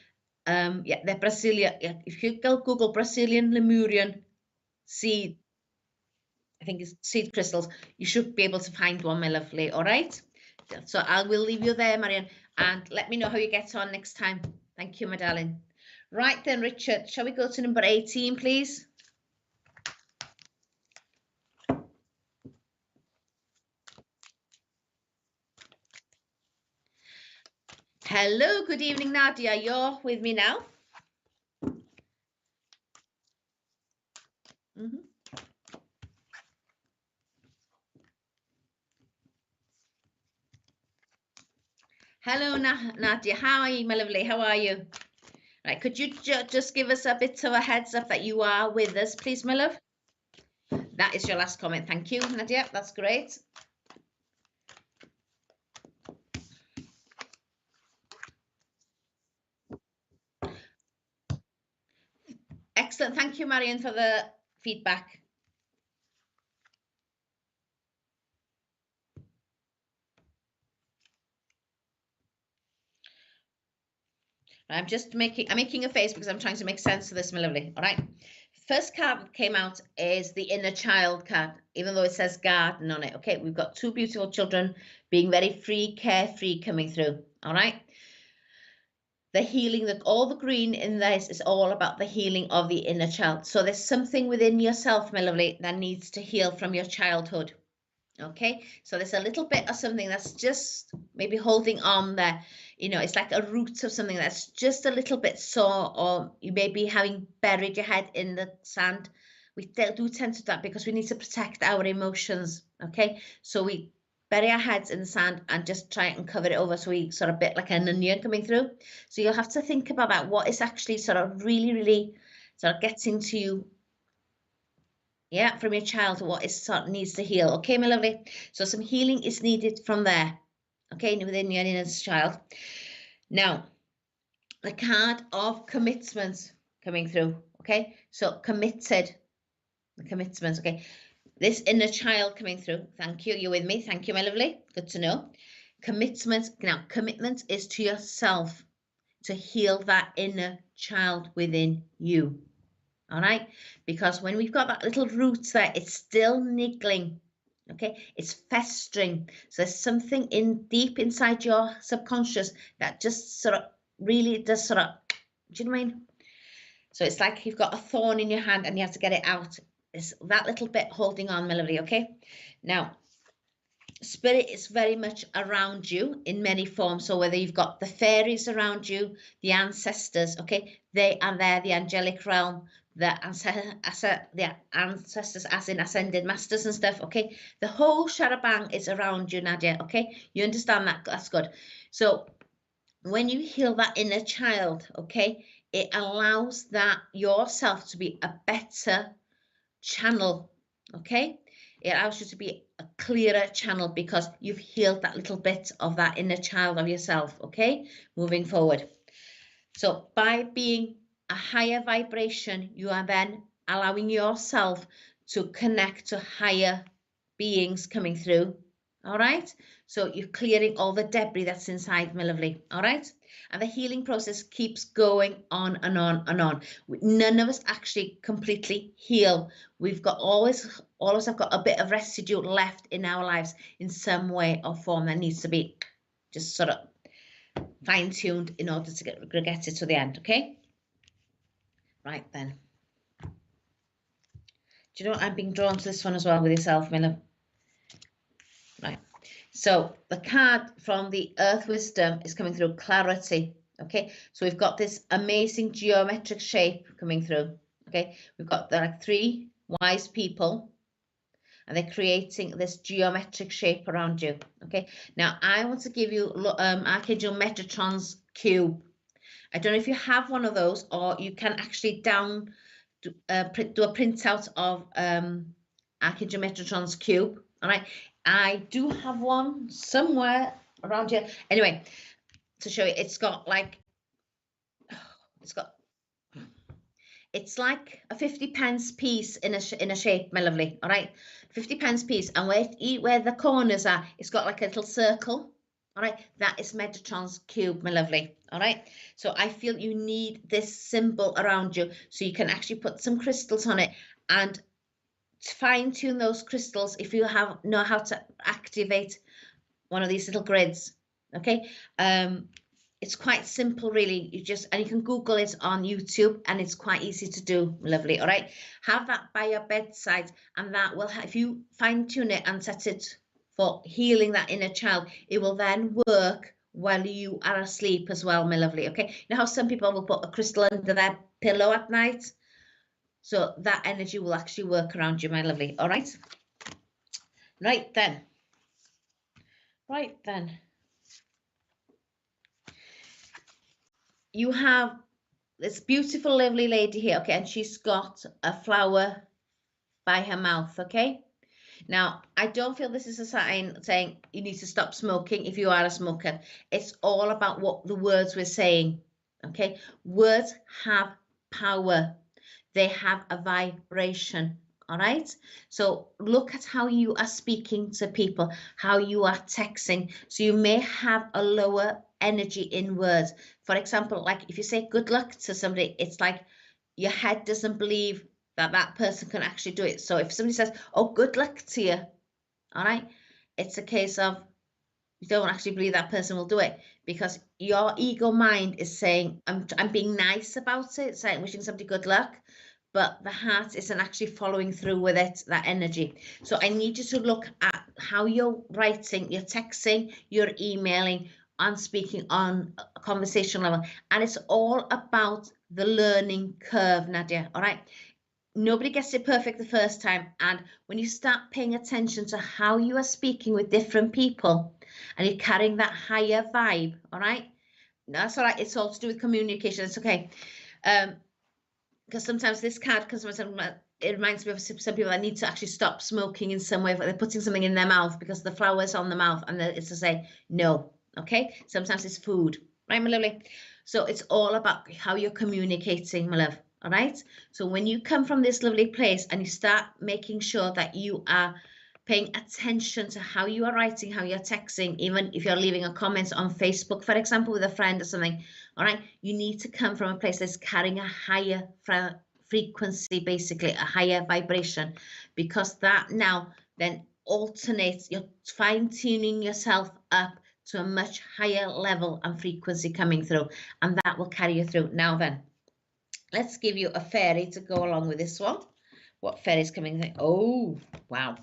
Yeah, they're Brazilian. Yeah, if you go Google Brazilian Lemurian seed, I think it's seed crystals, you should be able to find one, my lovely. All right. So I will leave you there, Marianne, and let me know how you get on next time. Thank you, my darling. Right then, Richard, shall we go to number 18, please? Hello, good evening, Nadia. You're with me now? Hello, Nadia. How are you, my lovely? How are you? Right, could you just give us a bit of a heads up that you are with us, please, my love? That is your last comment. Thank you, Nadia. That's great. Excellent. Thank you, Marion, for the feedback. I'm making a face because I'm trying to make sense of this, my lovely. All right. First card that came out is the inner child card, even though it says garden on it. Okay, we've got two beautiful children being very free, carefree coming through. All right. The healing, all the green in this is all about the healing of the inner child. So there's something within yourself, my lovely, that needs to heal from your childhood. Okay, so there's a little bit of something that's just maybe holding on there. You know, it's like a root of something that's just a little bit sore, or you may be having buried your head in the sand. We do tend to do that because we need to protect our emotions. Okay, so we bury our heads in the sand and just try and cover it over, so we sort of bit like an onion coming through. So you'll have to think about that. What is actually sort of really sort of getting to you, yeah, from your childhood, what is sort of needs to heal. Okay, my lovely. So some healing is needed from there. Okay, within your inner child. Now, the card of commitment coming through. Okay, so committed, the commitment. Okay, this inner child coming through. Thank you. You're with me. Thank you, my lovely. Good to know. Commitment. Now, commitment is to yourself to heal that inner child within you. All right, because when we've got that little root there, it's still niggling. Okay, it's festering. So there's something deep inside your subconscious that just sort of really does sort of, do you know what I mean? So it's like you've got a thorn in your hand and you have to get it out. It's that little bit holding on, my lovely. Okay, now spirit is very much around you in many forms. So whether you've got the fairies around you, the ancestors, okay, they are there, the angelic realm, the ancestors as in ascended masters and stuff. Okay, the whole shadabang is around you, Nadia. Okay, you understand that? That's good. So when you heal that inner child, okay, it allows that yourself to be a better channel. Okay, it allows you to be a clearer channel because you've healed that little bit of that inner child of yourself. Okay, moving forward. So by being a higher vibration, you are then allowing yourself to connect to higher beings coming through. All right, so you're clearing all the debris that's inside, my lovely. All right, and the healing process keeps going on and on and on. None of us actually completely heal. We've got all of us have got a bit of residue left in our lives in some way or form that needs to be just sort of fine-tuned in order to get it to the end. Okay, right then. Do you know what? I'm being drawn to this one as well with yourself, my love. Right. So the card from the Earth Wisdom is coming through clarity. Okay, so we've got this amazing geometric shape coming through. Okay, we've got like 3 wise people, and they're creating this geometric shape around you. Okay, now I want to give you Archangel Metatron's cube. I don't know if you have one of those, or you can actually do a printout of Archangel Metatron's cube. All right, I do have one somewhere around here. Anyway, to show you, it's like a 50p piece in a shape, my lovely. All right, 50p piece, and where the corners are, it's got like a little circle. All right, that is Metatron's cube, my lovely. All right, so I feel you need this symbol around you, so you can actually put some crystals on it and fine tune those crystals if you know how to activate one of these little grids. Okay, it's quite simple, really. And you can Google it on YouTube, and it's quite easy to do, lovely. All right, have that by your bedside, and that will, if you fine tune it and set it for healing that inner child, it will then work while you are asleep as well, my lovely. Okay, you know how some people will put a crystal under their pillow at night? So that energy will actually work around you, my lovely. All right. Right then. You have this beautiful, lovely lady here, okay, and she's got a flower by her mouth, okay? Now, I don't feel this is a sign saying you need to stop smoking if you are a smoker. It's all about what the words we're saying, okay? Words have power. They have a vibration, all right? So look at how you are speaking to people, how you are texting. So you may have a lower energy in words. For example, like if you say good luck to somebody, it's like your head doesn't believe that person can actually do it. So if somebody says, oh, good luck to you, all right, it's a case of you don't actually believe that person will do it, because your ego mind is saying, I'm being nice about it, saying wishing somebody good luck, but the heart isn't actually following through with it, that energy. So I need you to look at how you're writing, you're texting, you're emailing, and speaking on a conversation level. And it's all about the learning curve, Nadia, all right? Nobody gets it perfect the first time. And when you start paying attention to how you are speaking with different people, and you're carrying that higher vibe, all right? That's all right. It's all to do with communication. It's okay. Because sometimes this card, it reminds me of some people that need to actually stop smoking in some way, but they're putting something in their mouth because the flower's on the mouth, and it's to say no. Okay, sometimes it's food, right, my lovely? So it's all about how you're communicating, my love. All right, so when you come from this lovely place and you start making sure that you are paying attention to how you are writing, how you're texting, even if you're leaving a comment on Facebook, for example, with a friend or something, all right, you need to come from a place that's carrying a higher frequency, basically a higher vibration, because that now then alternates, you're fine-tuning yourself up to a much higher level and frequency coming through, and that will carry you through. Now then, let's give you a fairy to go along with this one. What fairy is coming through? Oh, wow.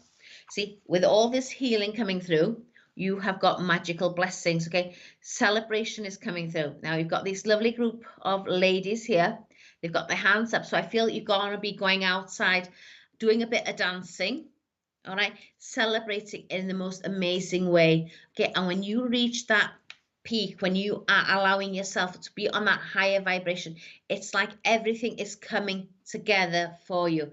See, with all this healing coming through, you have got magical blessings, okay? Celebration is coming through. Now, you've got this lovely group of ladies here. They've got their hands up, so I feel you're going to be going outside, doing a bit of dancing, all right? Celebrating in the most amazing way, okay? And when you reach that peak, when you are allowing yourself to be on that higher vibration, it's like everything is coming together for you.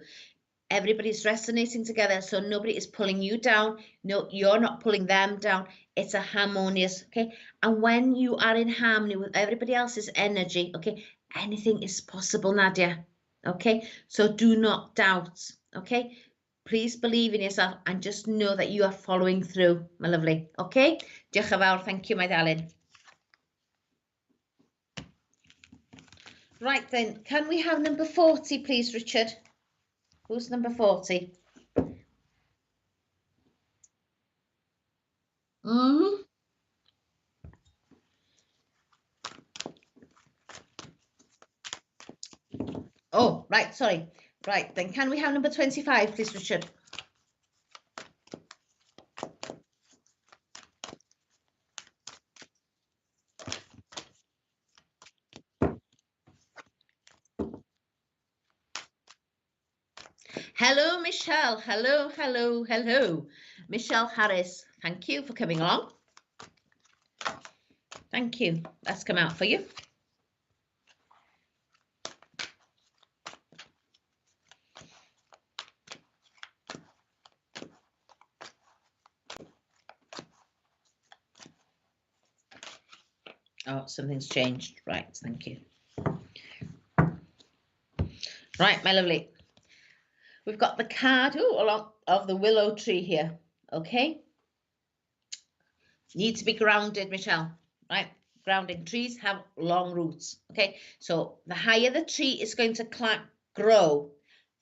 Everybody's resonating together, so nobody is pulling you down. No, you're not pulling them down. It's a harmonious, okay? And when you are in harmony with everybody else's energy, okay, anything is possible, Nadia, okay? So do not doubt, okay? Please believe in yourself and just know that you are following through, my lovely, okay? Diolch yn fawr, thank you, my darling. Right then, can we have number 40, please, Richard? Who's number 40? Oh, right, sorry. Right, then can we have number 25, please, Richard? Hello, Michelle. Hello, hello, hello. Michelle Harris, thank you for coming along. Thank you. That's come out for you. Oh, something's changed. Right, thank you. Right, my lovely. We've got the card along of the willow tree here. Okay. Need to be grounded, Michelle. Right. Grounding. Trees have long roots. Okay. So the higher the tree is going to grow,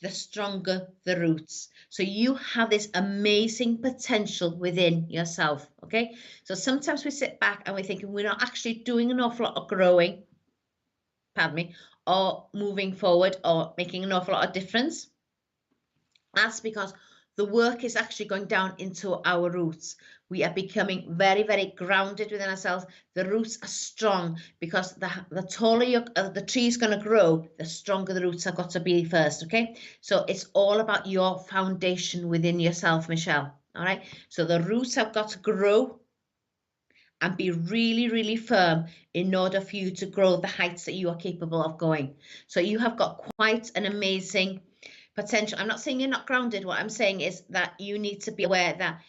the stronger the roots. So you have this amazing potential within yourself. Okay. So sometimes we sit back and we're thinking we're not actually doing an awful lot of growing, pardon me, or moving forward or making an awful lot of difference. That's because the work is actually going down into our roots. We are becoming very, very grounded within ourselves. The roots are strong because the taller the tree is going to grow, the stronger the roots have got to be first. Okay, so it's all about your foundation within yourself, Michelle. All right, so the roots have got to grow and be really, really firm in order for you to grow the heights that you are capable of going. So you have got quite an amazing potential. I'm not saying you're not grounded. What I'm saying is that you need to be aware that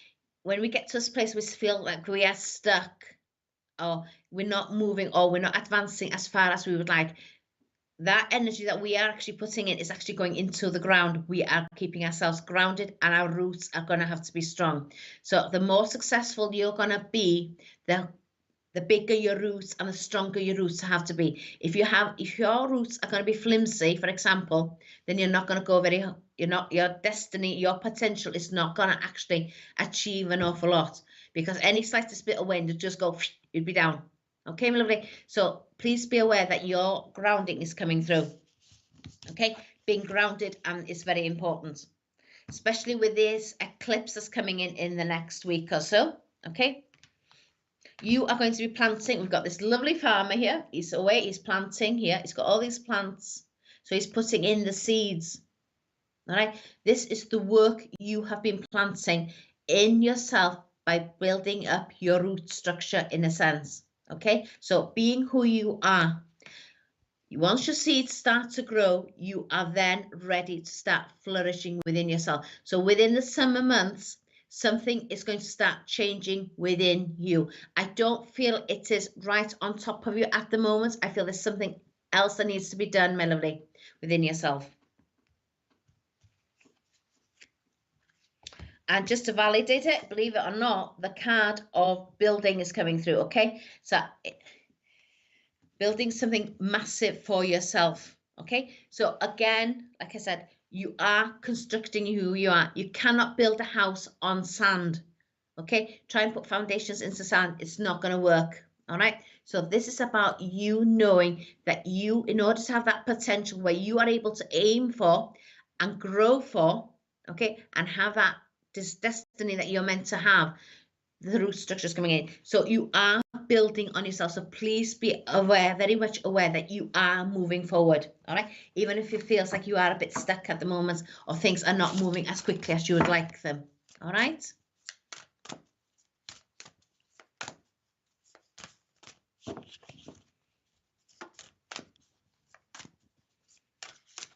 when we get to this place we feel like we are stuck or we're not moving or we're not advancing as far as we would like, that energy that we are actually putting in is actually going into the ground. We are keeping ourselves grounded and our roots are going to have to be strong. So the more successful you're going to be, the bigger your roots and the stronger your roots have to be. If your roots are going to be flimsy, for example, then you're not going to go your destiny, your potential is not going to actually achieve an awful lot, because any slightest bit of wind would just go, you'd be down. Okay, my lovely. So please be aware that your grounding is coming through. Okay, being grounded is very important, especially with this eclipse that's coming in the next week or so. Okay. You are going to be planting. We've got this lovely farmer here. He's away. He's planting here. He's got all these plants. So he's putting in the seeds. All right. This is the work you have been planting in yourself by building up your root structure in a sense. Okay. So being who you are. Once your seeds start to grow, you are then ready to start flourishing within yourself. So within the summer months, something is going to start changing within you. I don't feel it is right on top of you at the moment. I feel there's something else that needs to be done, my lovely, within yourself. And just to validate it, believe it or not, the card of building is coming through, okay? So building something massive for yourself, okay? So again, like I said, you are constructing who you are. You cannot build a house on sand, okay? Try and put foundations into sand. It's not going to work, all right? So this is about you knowing that you, in order to have that potential where you are able to aim for and grow for, okay, and have that this destiny that you're meant to have, the root structure is coming in. So you are building on yourself. So please be aware, very much aware that you are moving forward. All right. Even if it feels like you are a bit stuck at the moment or things are not moving as quickly as you would like them. All right.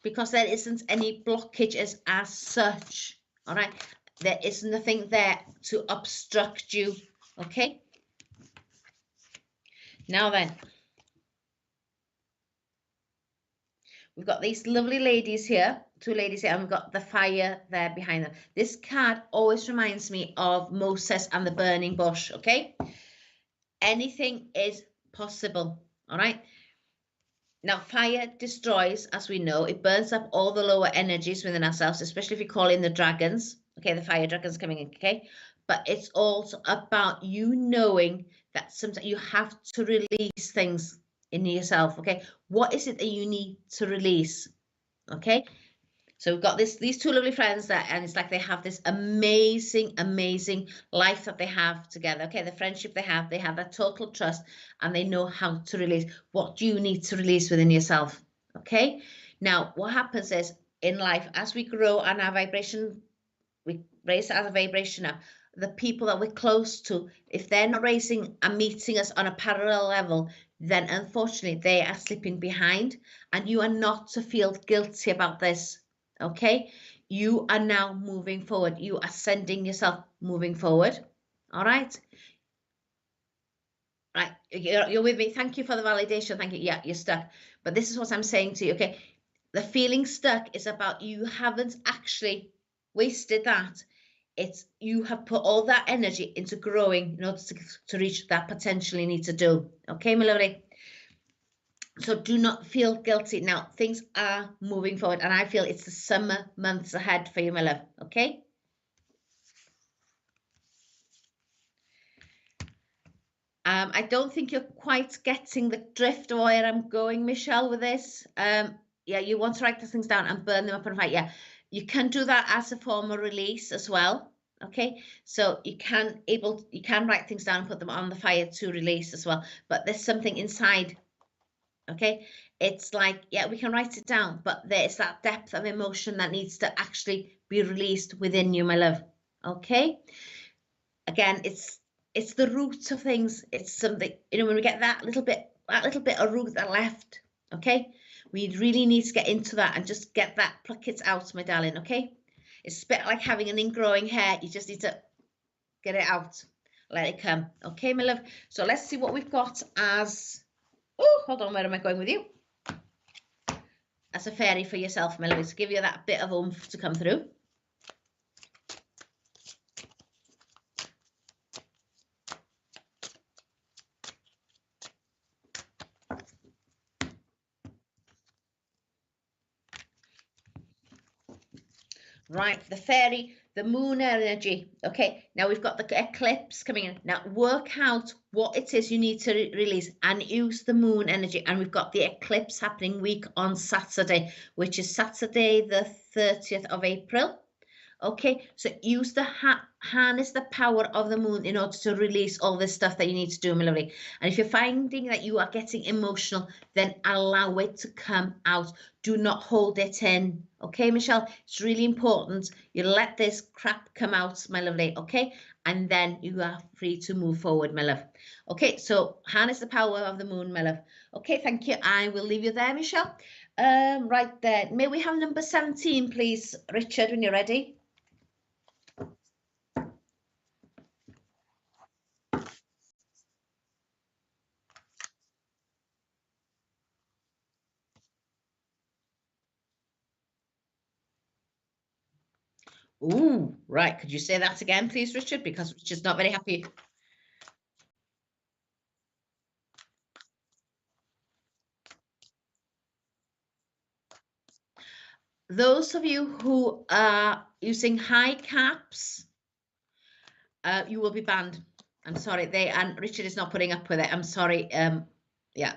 Because there isn't any blockages as such. All right. There is nothing there to obstruct you. Okay. Now then, we've got these lovely ladies here, two ladies here, and we've got the fire there behind them. This card always reminds me of Moses and the burning bush. Okay. Anything is possible. All right. Now, fire destroys, as we know, it burns up all the lower energies within ourselves, especially if you call in the dragons. Okay, the fire dragons coming in, okay? But it's also about you knowing that sometimes you have to release things in yourself, okay? What is it that you need to release, okay? So we've got these two lovely friends that, and it's like they have this amazing, amazing life that they have together. Okay, the friendship they have that total trust, and they know how to release. What do you need to release within yourself? Okay. Now, what happens is in life, as we grow and our vibration, we raise our vibration up, the people that we're close to, if they're not raising and meeting us on a parallel level, then unfortunately they are slipping behind, and you are not to feel guilty about this. Okay, you are now moving forward. You are sending yourself moving forward. All right. Right, you're with me. Thank you for the validation. Thank you. Yeah, you're stuck. But this is what I'm saying to you. Okay, the feeling stuck is about you haven't actually wasted that. It's you have put all that energy into growing in order to reach that potential you need to do. Okay, my lovely. So do not feel guilty. Now, things are moving forward, and I feel it's the summer months ahead for you, my love. Okay. I don't think you're quite getting the drift of where I'm going, Michelle, with this. Yeah, you want to write the things down and burn them up on fire. Yeah, you can do that as a form of release as well. Okay, so you can write things down and put them on the fire to release as well. But there's something inside. Okay, it's like, yeah, we can write it down, but there's that depth of emotion that needs to actually be released within you, my love. Okay, again, it's the root of things. It's something, you know, when we get that little bit of root that left, okay, we really need to get into that and just get that, pluck it out, my darling. Okay, it's a bit like having an ingrowing hair. You just need to get it out, let it come. Okay, my love. So let's see what we've got as, oh, hold on, where am I going with you? As a fairy for yourself, my love, to give you that bit of oomph to come through. Right, the fairy, the moon energy. Okay, now we've got the eclipse coming in. Now work out what it is you need to release and use the moon energy. And we've got the eclipse happening week on Saturday, which is Saturday the 30th of April. Okay, so use the harness the power of the moon in order to release all this stuff that you need to do, my lovely. And if you're finding that you are getting emotional, then allow it to come out. Do not hold it in. Okay, Michelle, it's really important you let this crap come out, my lovely. Okay, and then you are free to move forward, my love. Okay, so harness the power of the moon, my love. Okay, thank you. I will leave you there, Michelle. Right there. May we have number 17, please, Richard, when you're ready? Ooh, right. Could you say that again, please, Richard? Because Richard's not very happy. Those of you who are using high caps, you will be banned. I'm sorry. And Richard is not putting up with it. I'm sorry. Yeah.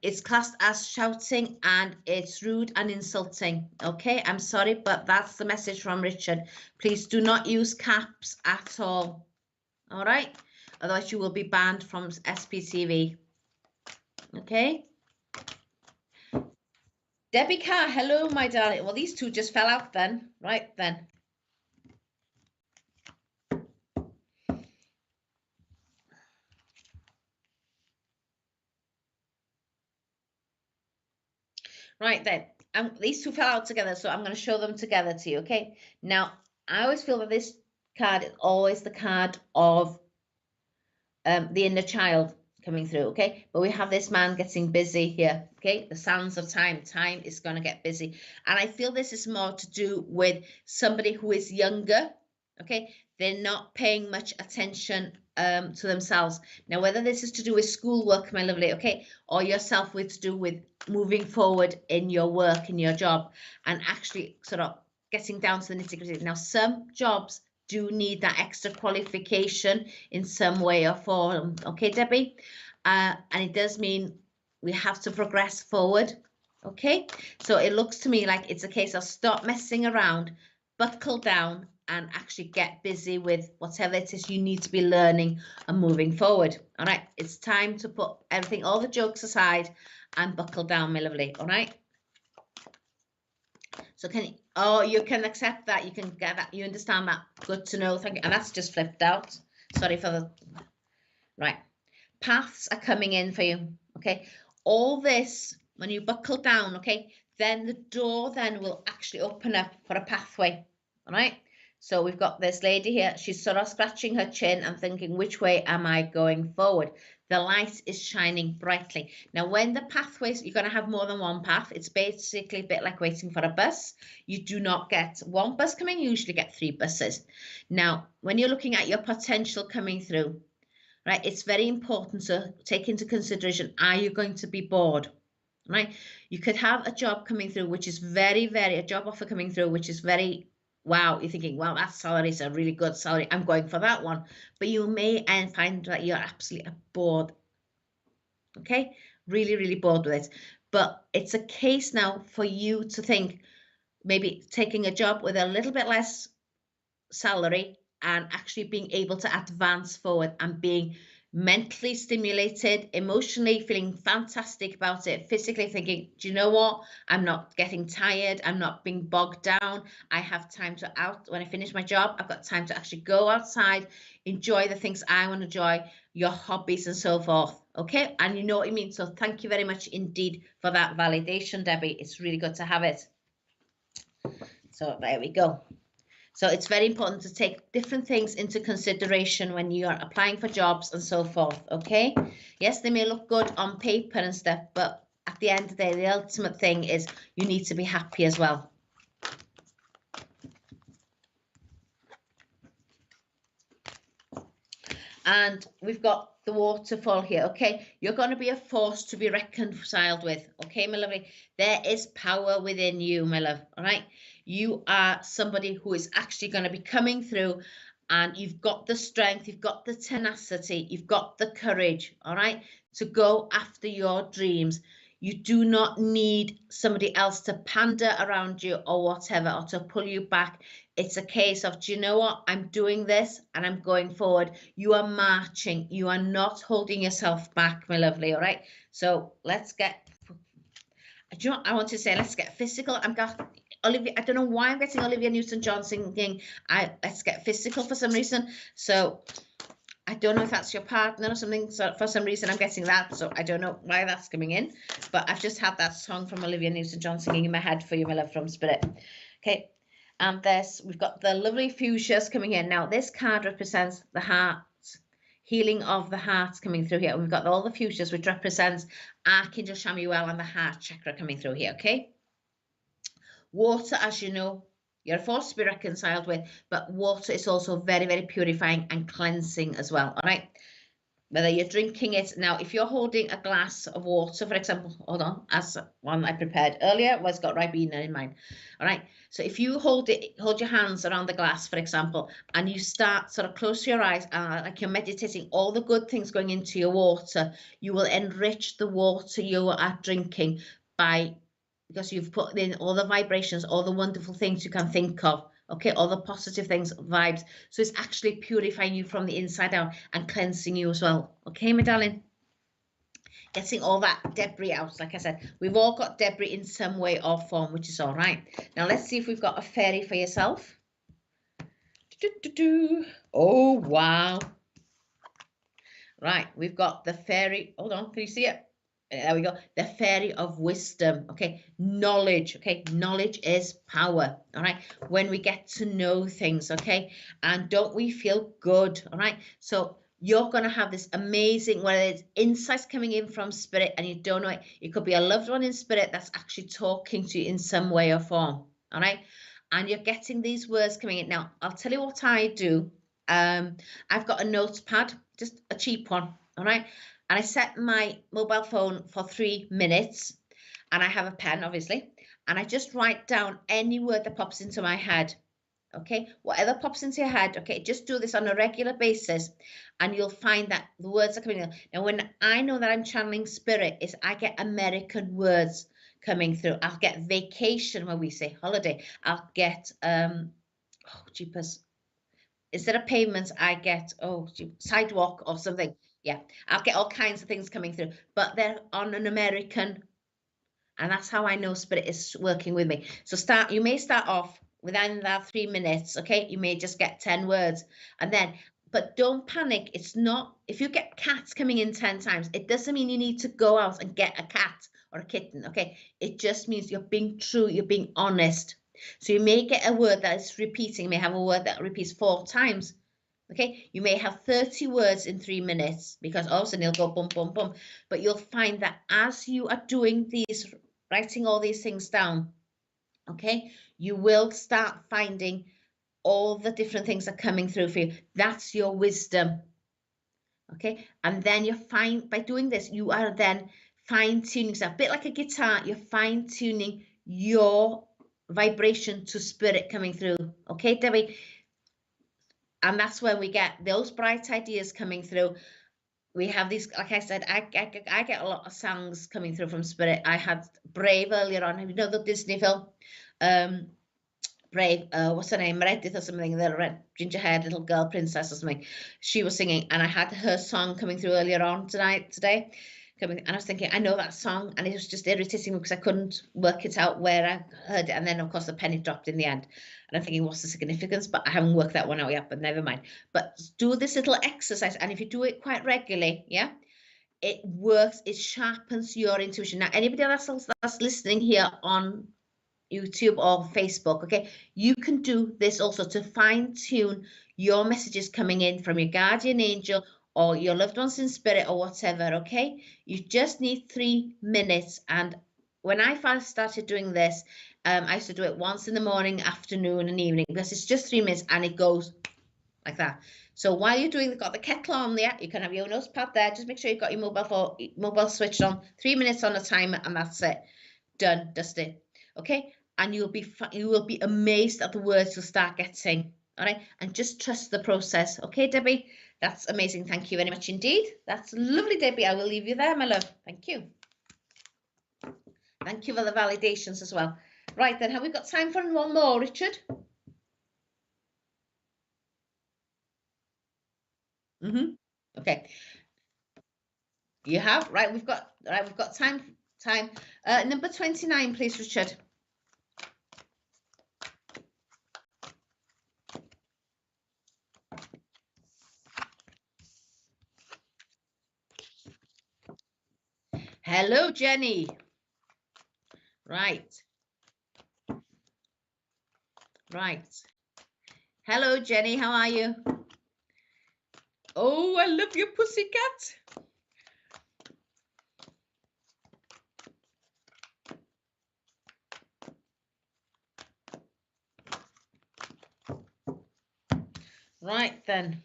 It's classed as shouting, and it's rude and insulting. Okay, I'm sorry, but that's the message from Richard. Please do not use caps at all. All right, otherwise you will be banned from SPTV. Okay. Debbie Carr, hello, my darling. Well, these two just fell out then. Right then. Right then, these two fell out together, so I'm going to show them together to you, okay? Now, I always feel that this card is always the card of the inner child coming through, okay? But we have this man getting busy here, okay? The sands of time. Time is going to get busy. And I feel this is more to do with somebody who is younger, okay? They're not paying much attention to themselves. Now, whether this is to do with schoolwork, my lovely, okay, or yourself with to do with moving forward in your work, in your job, and actually sort of getting down to the nitty-gritty. Now, some jobs do need that extra qualification in some way or form, okay, Debbie? And it does mean we have to progress forward, okay? So it looks to me like it's a case of stop messing around, buckle down, and actually get busy with whatever it is you need to be learning and moving forward. All right, it's time to put everything, all the jokes aside, and buckle down, my lovely. All right. So can you, oh, you can accept that. You can get that. You understand that. Good to know. Thank you. And that's just flipped out. Sorry for the, right. Paths are coming in for you. Okay. All this, when you buckle down, okay, then the door then will actually open up for a pathway. All right. So we've got this lady here. She's sort of scratching her chin and thinking, which way am I going forward? The light is shining brightly. Now, when the pathways, you're going to have more than one path. It's basically a bit like waiting for a bus. You do not get one bus coming, you usually get 3 buses. Now, when you're looking at your potential coming through, right, it's very important to take into consideration, are you going to be bored? Right? You could have a job coming through, which is a job offer coming through, which is very, wow, you're thinking, well, that salary is a really good salary. I'm going for that one. But you may find that you're absolutely bored. Okay? Really, really bored with it. But it's a case now for you to think, maybe taking a job with a little bit less salary and actually being able to advance forward and being mentally stimulated, emotionally feeling fantastic about it, physically thinking, do you know what? I'm not getting tired. I'm not being bogged down. I have time to when I finish my job, I've got time to actually go outside, enjoy the things I want to enjoy, your hobbies and so forth. Okay. And you know what I mean? So thank you very much indeed for that validation, Debbie. It's really good to have it. So there we go. So it's very important to take different things into consideration when you are applying for jobs and so forth, okay? Yes, they may look good on paper and stuff, but at the end of the day, the ultimate thing is you need to be happy as well. And we've got the waterfall here, okay? You're going to be a force to be reconciled with, okay, my lovely? There is power within you, my love, all right? You are somebody who is actually going to be coming through, and you've got the strength, you've got the tenacity, you've got the courage, all right, to go after your dreams. You do not need somebody else to pander around you or whatever, or to pull you back. It's a case of, do you know what? I'm doing this and I'm going forward. You are marching. You are not holding yourself back, my lovely, all right? So let's get, do you know what I want to say? Let's get physical. I've got Olivia, I don't know why I'm getting Olivia Newton-John singing let's get physical for some reason. So I don't know if that's your partner or something. So for some reason I'm getting that. So I don't know why that's coming in. But I've just had that song from Olivia Newton-John singing in my head for you, my love, from Spirit. Okay. And we've got the lovely fuchsias coming in. Now, this card represents the heart, healing of the heart coming through here. We've got all the fuchsias, which represents Archangel Samuel and the heart chakra coming through here, okay? Water, as you know, you're a force to be reconciled with, but water is also very, very purifying and cleansing as well, all right? Whether you're drinking it. Now, if you're holding a glass of water, for example, hold on, as one I prepared earlier was got Ribena in mine. All right. So if you hold your hands around the glass, for example, and you start sort of close your eyes, like you're meditating all the good things going into your water, you will enrich the water you are drinking because you've put in all the vibrations, all the wonderful things you can think of. Okay, all the positive things, vibes. So it's actually purifying you from the inside out and cleansing you as well. Okay, my darling? Getting all that debris out. Like I said, we've all got debris in some way or form, which is all right. Now, let's see if we've got a fairy for yourself. Oh, wow. Right, we've got the fairy. Hold on, can you see it? There we go. The fairy of wisdom. Okay. Knowledge. Okay. Knowledge is power. All right. When we get to know things. Okay. And don't we feel good? All right. So you're going to have this amazing, whether it's insights coming in from spirit and you don't know it. It could be a loved one in spirit that's actually talking to you in some way or form. All right. And you're getting these words coming in. Now, I'll tell you what I do. I've got a notepad, just a cheap one. All right. And I set my mobile phone for 3 minutes, and I have a pen, obviously, and I just write down any word that pops into my head. Okay, whatever pops into your head. Okay, just do this on a regular basis, and you'll find that the words are coming in. Now, when I know that I'm channeling spirit, is I get American words coming through. I'll get vacation when we say holiday. I'll get jeepers. Instead of payments, I get sidewalk or something. Yeah, I'll get all kinds of things coming through, but they're on an American And that's how I know Spirit is working with me. So you may start off within that 3 minutes, okay? You may just get 10 words. And then, but don't panic. It's not, if you get cats coming in 10 times, it doesn't mean you need to go out and get a cat or a kitten, okay? It just means you're being true, you're being honest. So you may get a word that is repeating, you may have a word that repeats 4 times. Okay, you may have 30 words in 3 minutes because all of a sudden you'll go boom, boom, boom. But you'll find that as you are doing these, writing all these things down, okay, you will start finding all the different things are coming through for you. That's your wisdom. Okay, and then you find by doing this, you are then fine-tuning yourself, a bit like a guitar, you're fine-tuning your vibration to Spirit coming through. Okay, Debbie? And that's when we get those bright ideas coming through. We have these, like I said, I get a lot of songs coming through from Spirit. I had Brave earlier on. You know the Disney film? Brave, what's her name? Meredith or something, the red ginger-haired little girl princess or something. She was singing, and I had her song coming through earlier on today. And I was thinking, I know that song, and it was just irritating because I couldn't work it out where I heard it. And then, of course, the penny dropped in the end. And I'm thinking, what's the significance? But I haven't worked that one out yet, but never mind. But do this little exercise, and if you do it quite regularly, yeah, it works. It sharpens your intuition. Now, anybody else that's listening here on YouTube or Facebook, okay, you can do this also to fine-tune your messages coming in from your guardian angel or your loved ones in spirit or whatever, okay? You just need 3 minutes. And when I first started doing this, I used to do it once in the morning, afternoon, and evening, because it's just 3 minutes and it goes like that. So while you're doing, got the kettle on there, you can have your notepad there. Just make sure you've got your mobile switched on. 3 minutes on a timer, and that's it. Done, dusted. Okay, and you will be amazed at the words you'll start getting. All right, and just trust the process. Okay, Debbie, that's amazing. Thank you very much indeed. That's lovely, Debbie. I will leave you there, my love. Thank you. Thank you for the validations as well. Right then, have we got time for one more, Richard? Okay. You have? Right, we've got time. Number 29, please, Richard. Hello, Jenny. Right. Hello, Jenny. How are you? Oh, I love your pussycat. Right then.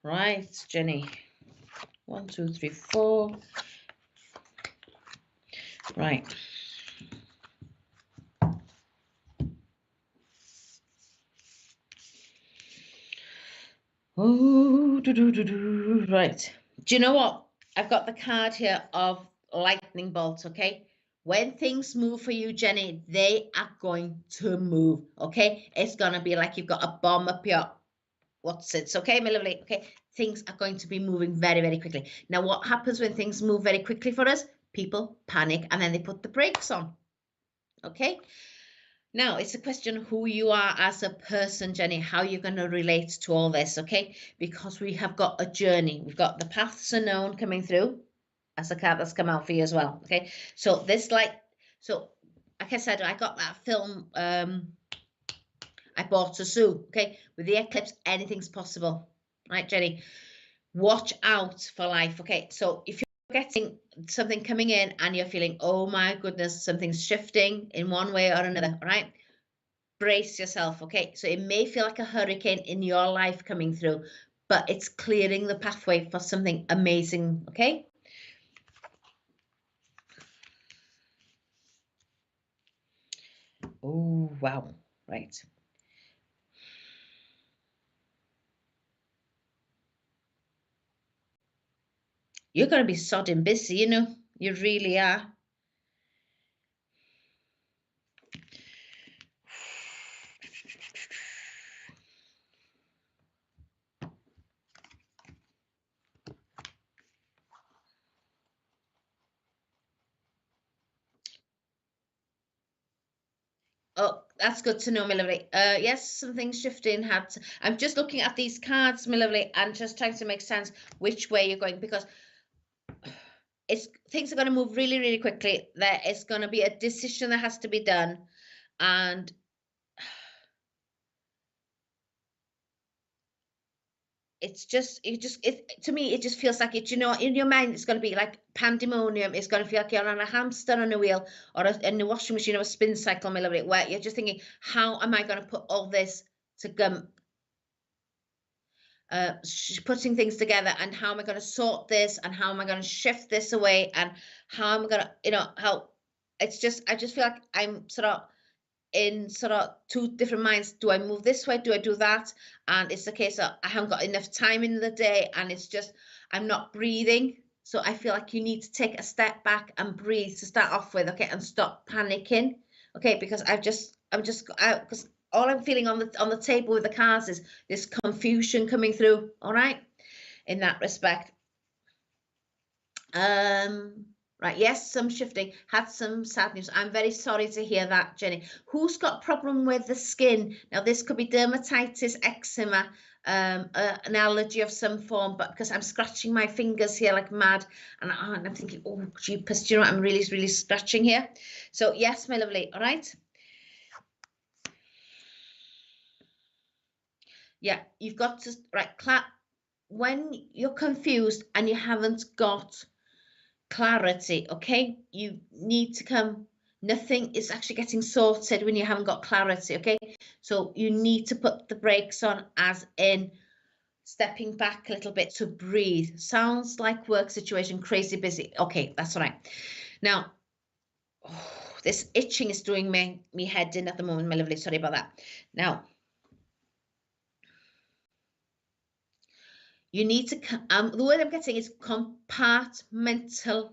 Right, Jenny. 1, 2, 3, 4. Right. Oh, right. Do you know what? I've got the card here of lightning bolts, okay? When things move for you, Jenny, they are going to move, okay? It's going to be like you've got a bomb up your okay, my lovely? Okay, things are going to be moving very, very quickly. Now, what happens when things move very quickly for us? People panic and then they put the brakes on, okay? Now, it's a question of who you are as a person, Jenny, how you're going to relate to all this, okay? Because we have got a journey. We've got the paths unknown coming through. That's a card that's come out for you as well, okay? So this, like I said, I got that film, I bought a zoo, okay? With the eclipse, anything's possible, right, Jenny? Watch out for life, okay? So if you're getting something coming in and you're feeling, oh my goodness, something's shifting in one way or another, right? Brace yourself, okay? So it may feel like a hurricane in your life coming through, but it's clearing the pathway for something amazing, okay? Oh, wow, right. You're going to be sodding busy, you know, you really are. Oh, that's good to know, my lovely. Yes, something's shifting. I'm just looking at these cards, my lovely, and just trying to make sense which way you're going, because things are going to move really, really quickly. There is going to be a decision that has to be done, and to me, it just feels like you know, in your mind, it's going to be like pandemonium. It's going to feel like you're on a hamster on a wheel, or in the washing machine, or a spin cycle, my lovely, where you're just thinking, how am I going to put all this to come? Putting things together, and how am I going to sort this, and how am I going to shift this away, and how am I going to, how I just feel like I'm sort of in sort of two different minds. Do I move this way? Do I do that? And it's the case of I haven't got enough time in the day, and it's just I'm not breathing. So I feel like you need to take a step back and breathe to start off with, okay, and stop panicking, okay, because because all I'm feeling on the table with the cards is this confusion coming through. All right, in that respect. Right, yes, some shifting. Had some sad news. I'm very sorry to hear that, Jenny. Who's got problem with the skin? Now, this could be dermatitis, eczema, an allergy of some form, but because I'm scratching my fingers here like mad, and I'm thinking, oh, jeepers, do you know what? I'm really, really scratching here. So, yes, my lovely, all right? Yeah, you've got to, right, when you're confused and you haven't got clarity, okay, you need to come, nothing is actually getting sorted when you haven't got clarity, okay, so you need to put the brakes on, as in stepping back a little bit to breathe. Sounds like work situation, crazy busy, okay, that's all right. Now, this itching is doing me head in at the moment, my lovely, sorry about that. Now, you need to the word I'm getting is compartmental.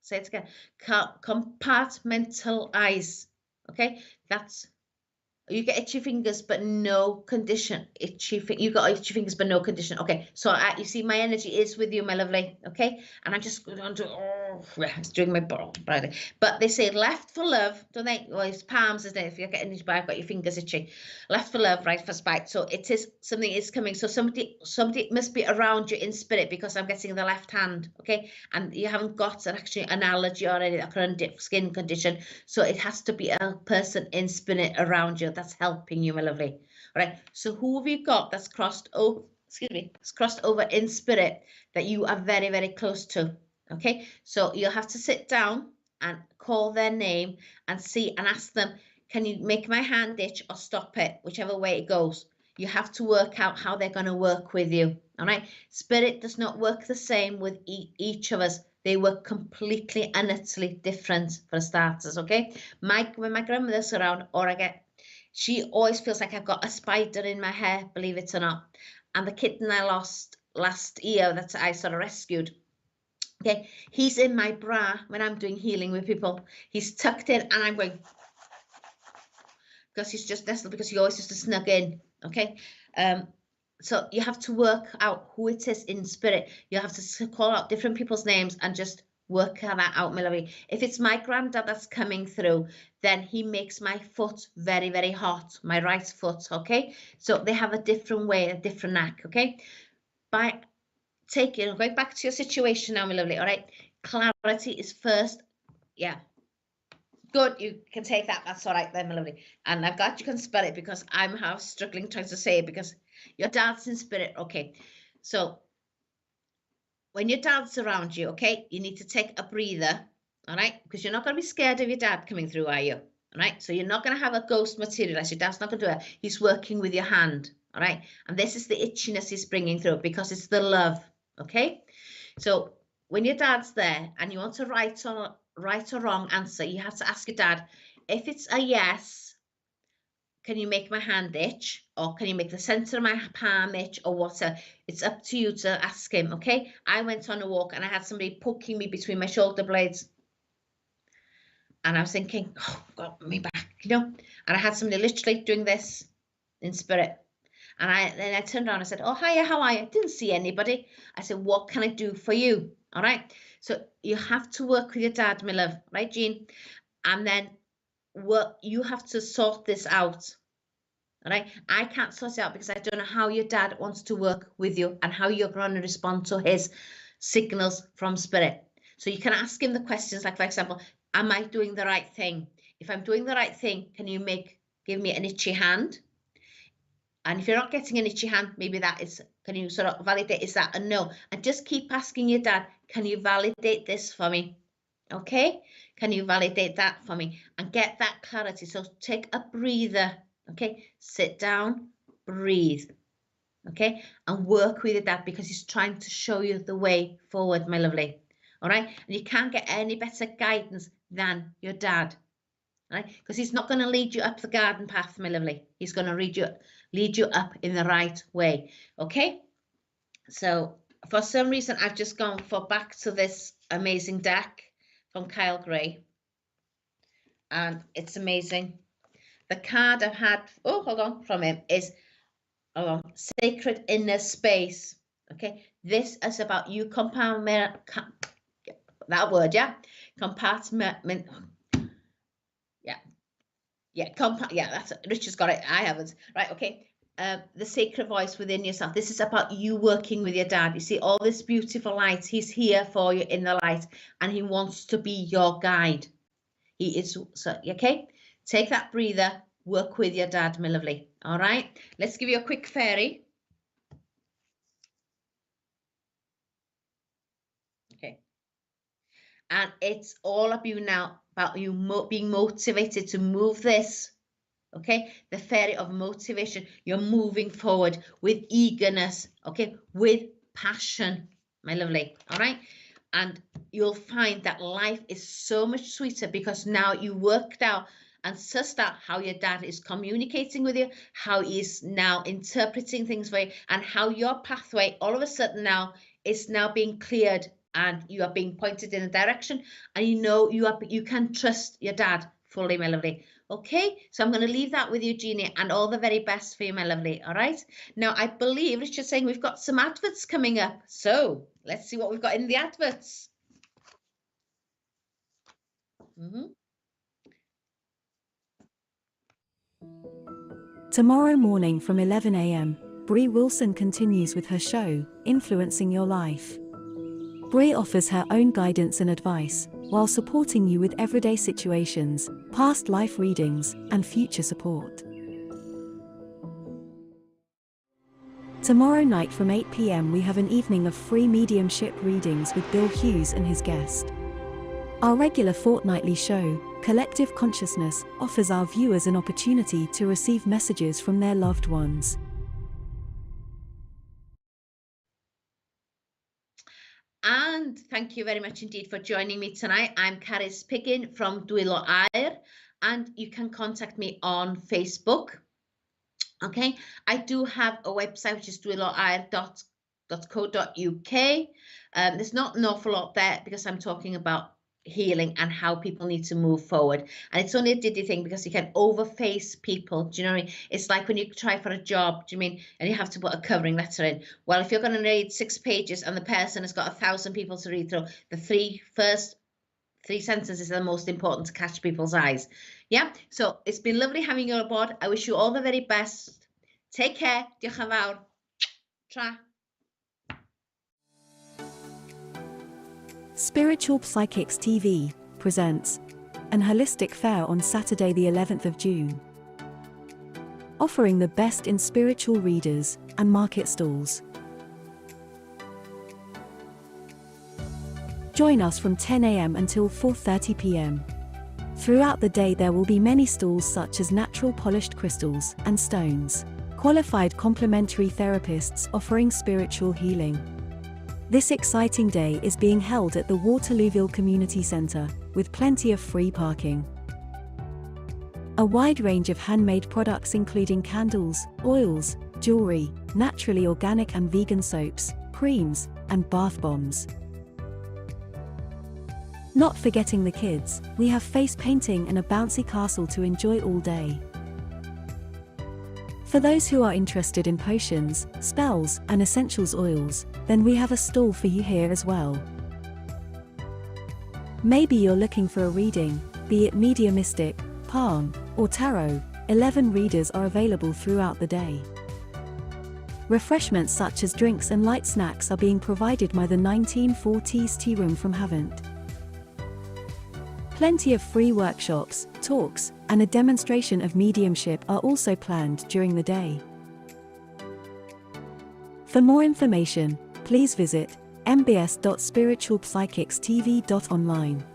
Say it again. Compartmentalize. Okay, that's you get itchy fingers, but no condition. You got itchy fingers, but no condition. Okay, so you see, my energy is with you, my lovely. Okay, and I'm just going to it's doing my body. But they say left for love, don't they? Well, it's palms, isn't it? If you're getting itchy, I've got your fingers itchy. Left for love, right for spite. So it is something is coming. So somebody must be around you in spirit, because I'm getting the left hand. Okay, and you haven't got an allergy or any current skin condition. So it has to be a person in spirit around you that's helping you, my lovely. All right. So who have you got that's crossed over? Excuse me, it's crossed over in spirit that you are very, very close to. Okay. So you'll have to sit down and call their name and see and ask them, can you make my hand itch or stop it? Whichever way it goes. You have to work out how they're going to work with you. All right. Spirit does not work the same with each of us. They were completely and utterly different, for starters, okay? When my grandmother's around, she always feels like I've got a spider in my hair, believe it or not. And the kitten I lost last year that I sort of rescued, okay, he's in my bra when I'm doing healing with people. He's tucked in, and I'm going, because he's just nestled, because he always used to snug in, okay? So you have to work out who it is in spirit. You have to call out different people's names and just work that out, my lovely. If it's my granddad that's coming through, then he makes my foot very, very hot, my right foot, okay? So they have a different way, a different knack, okay? By going back to your situation now, my lovely, all right? Clarity is first, yeah. Good, you can take that. That's all right then, my lovely. And I'm glad you can spell it, because I'm struggling trying to say it, because your dad's in spirit. Okay, so when your dad's around you, okay, you need to take a breather, all right, because you're not going to be scared of your dad coming through, are you? All right, so you're not going to have a ghost materialize. Your dad's not going to do it. He's working with your hand, all right, and this is the itchiness he's bringing through, because it's the love, okay? So when your dad's there and you want to right or wrong answer, you have to ask your dad, if it's a yes, can you make my hand itch, or can you make the center of my palm itch, or whatever? It's up to you to ask him, okay? I went on a walk and I had somebody poking me between my shoulder blades, and I was thinking, oh, got me back, you know? And I had somebody literally doing this in spirit. And then I turned around and I said, oh, hiya, how are you? I didn't see anybody. I said, what can I do for you? All right. So you have to work with your dad, my love. Right, Jean? And then you have to sort this out. All right, I can't sort it out because I don't know how your dad wants to work with you and how you're going to respond to his signals from spirit. So you can ask him the questions like, for example, am I doing the right thing? If I'm doing the right thing, can you give me an itchy hand? And if you're not getting an itchy hand, maybe that is, can you sort of validate, is that a no? And just keep asking your dad, can you validate this for me? Okay, can you validate that for me? And get that clarity. So take a breather. Okay, sit down, breathe, okay, and work with your dad because he's trying to show you the way forward, my lovely. All right, and you can't get any better guidance than your dad, right? Because he's not going to lead you up the garden path, my lovely. He's going to lead you up in the right way. Okay, so for some reason I've just gone back to this amazing deck from Kyle Gray, and it's amazing. The card I've had, from him is Sacred Inner Space. Okay, this is about you compartment. That word, yeah, compartment. Yeah, that's Richard's got it. I haven't. Right, okay. The sacred voice within yourself. This is about you working with your dad. You see all this beautiful light. He's here for you in the light, and he wants to be your guide. He is. So, okay. Take that breather, work with your dad, my lovely. All right, let's give you a quick fairy. Okay. And it's all about you now, about you being motivated to move this. Okay, the fairy of motivation. You're moving forward with eagerness, okay, with passion, my lovely. All right. And you'll find that life is so much sweeter because now you worked out and sussed out how your dad is communicating with you, how he's now interpreting things for you, and how your pathway all of a sudden now is now being cleared and you are being pointed in a direction, and you can trust your dad fully, my lovely. Okay, so I'm going to leave that with you, Jeannie, and all the very best for you, my lovely. All right. Now, I believe Richard's saying we've got some adverts coming up. So let's see what we've got in the adverts. Tomorrow morning from 11 a.m., Bree Wilson continues with her show, Influencing Your Life. Bree offers her own guidance and advice, while supporting you with everyday situations, past life readings, and future support. Tomorrow night from 8 p.m. we have an evening of free mediumship readings with Bill Hughes and his guest. Our regular fortnightly show, Collective Consciousness, offers our viewers an opportunity to receive messages from their loved ones. And thank you very much indeed for joining me tonight. I'm Carry Piggin from Dwylo Aur, and you can contact me on Facebook. Okay, I do have a website which is dwyloaur.co.uk. There's not an awful lot there because I'm talking about healing and how people need to move forward, and it's only a diddy thing because you can overface people. Do you know what I mean? It's like when you try for a job, do you mean, and you have to put a covering letter in. Well, if you're going to read 6 pages and the person has got 1,000 people to read through, the first three sentences are the most important to catch people's eyes. Yeah, so it's been lovely having you aboard. I wish you all the very best. Take care. Diolch yn fawr. Tra. Spiritual Psychics TV presents an holistic fair on Saturday the 11th of June, offering the best in spiritual readers and market stalls. Join us from 10 a.m. until 4:30 p.m. Throughout the day there will be many stalls such as natural polished crystals and stones, qualified complementary therapists offering spiritual healing. This exciting day is being held at the Waterlooville Community Centre, with plenty of free parking. A wide range of handmade products including candles, oils, jewelry, naturally organic and vegan soaps, creams, and bath bombs. Not forgetting the kids, we have face painting and a bouncy castle to enjoy all day. For those who are interested in potions, spells, and essentials oils, then we have a stall for you here as well. Maybe you're looking for a reading, be it mediumistic, palm, or tarot. 11 readers are available throughout the day. Refreshments such as drinks and light snacks are being provided by the 1940s Tea Room from Havant. Plenty of free workshops, talks, and a demonstration of mediumship are also planned during the day. For more information, please visit mbs.spiritualpsychicstv.online.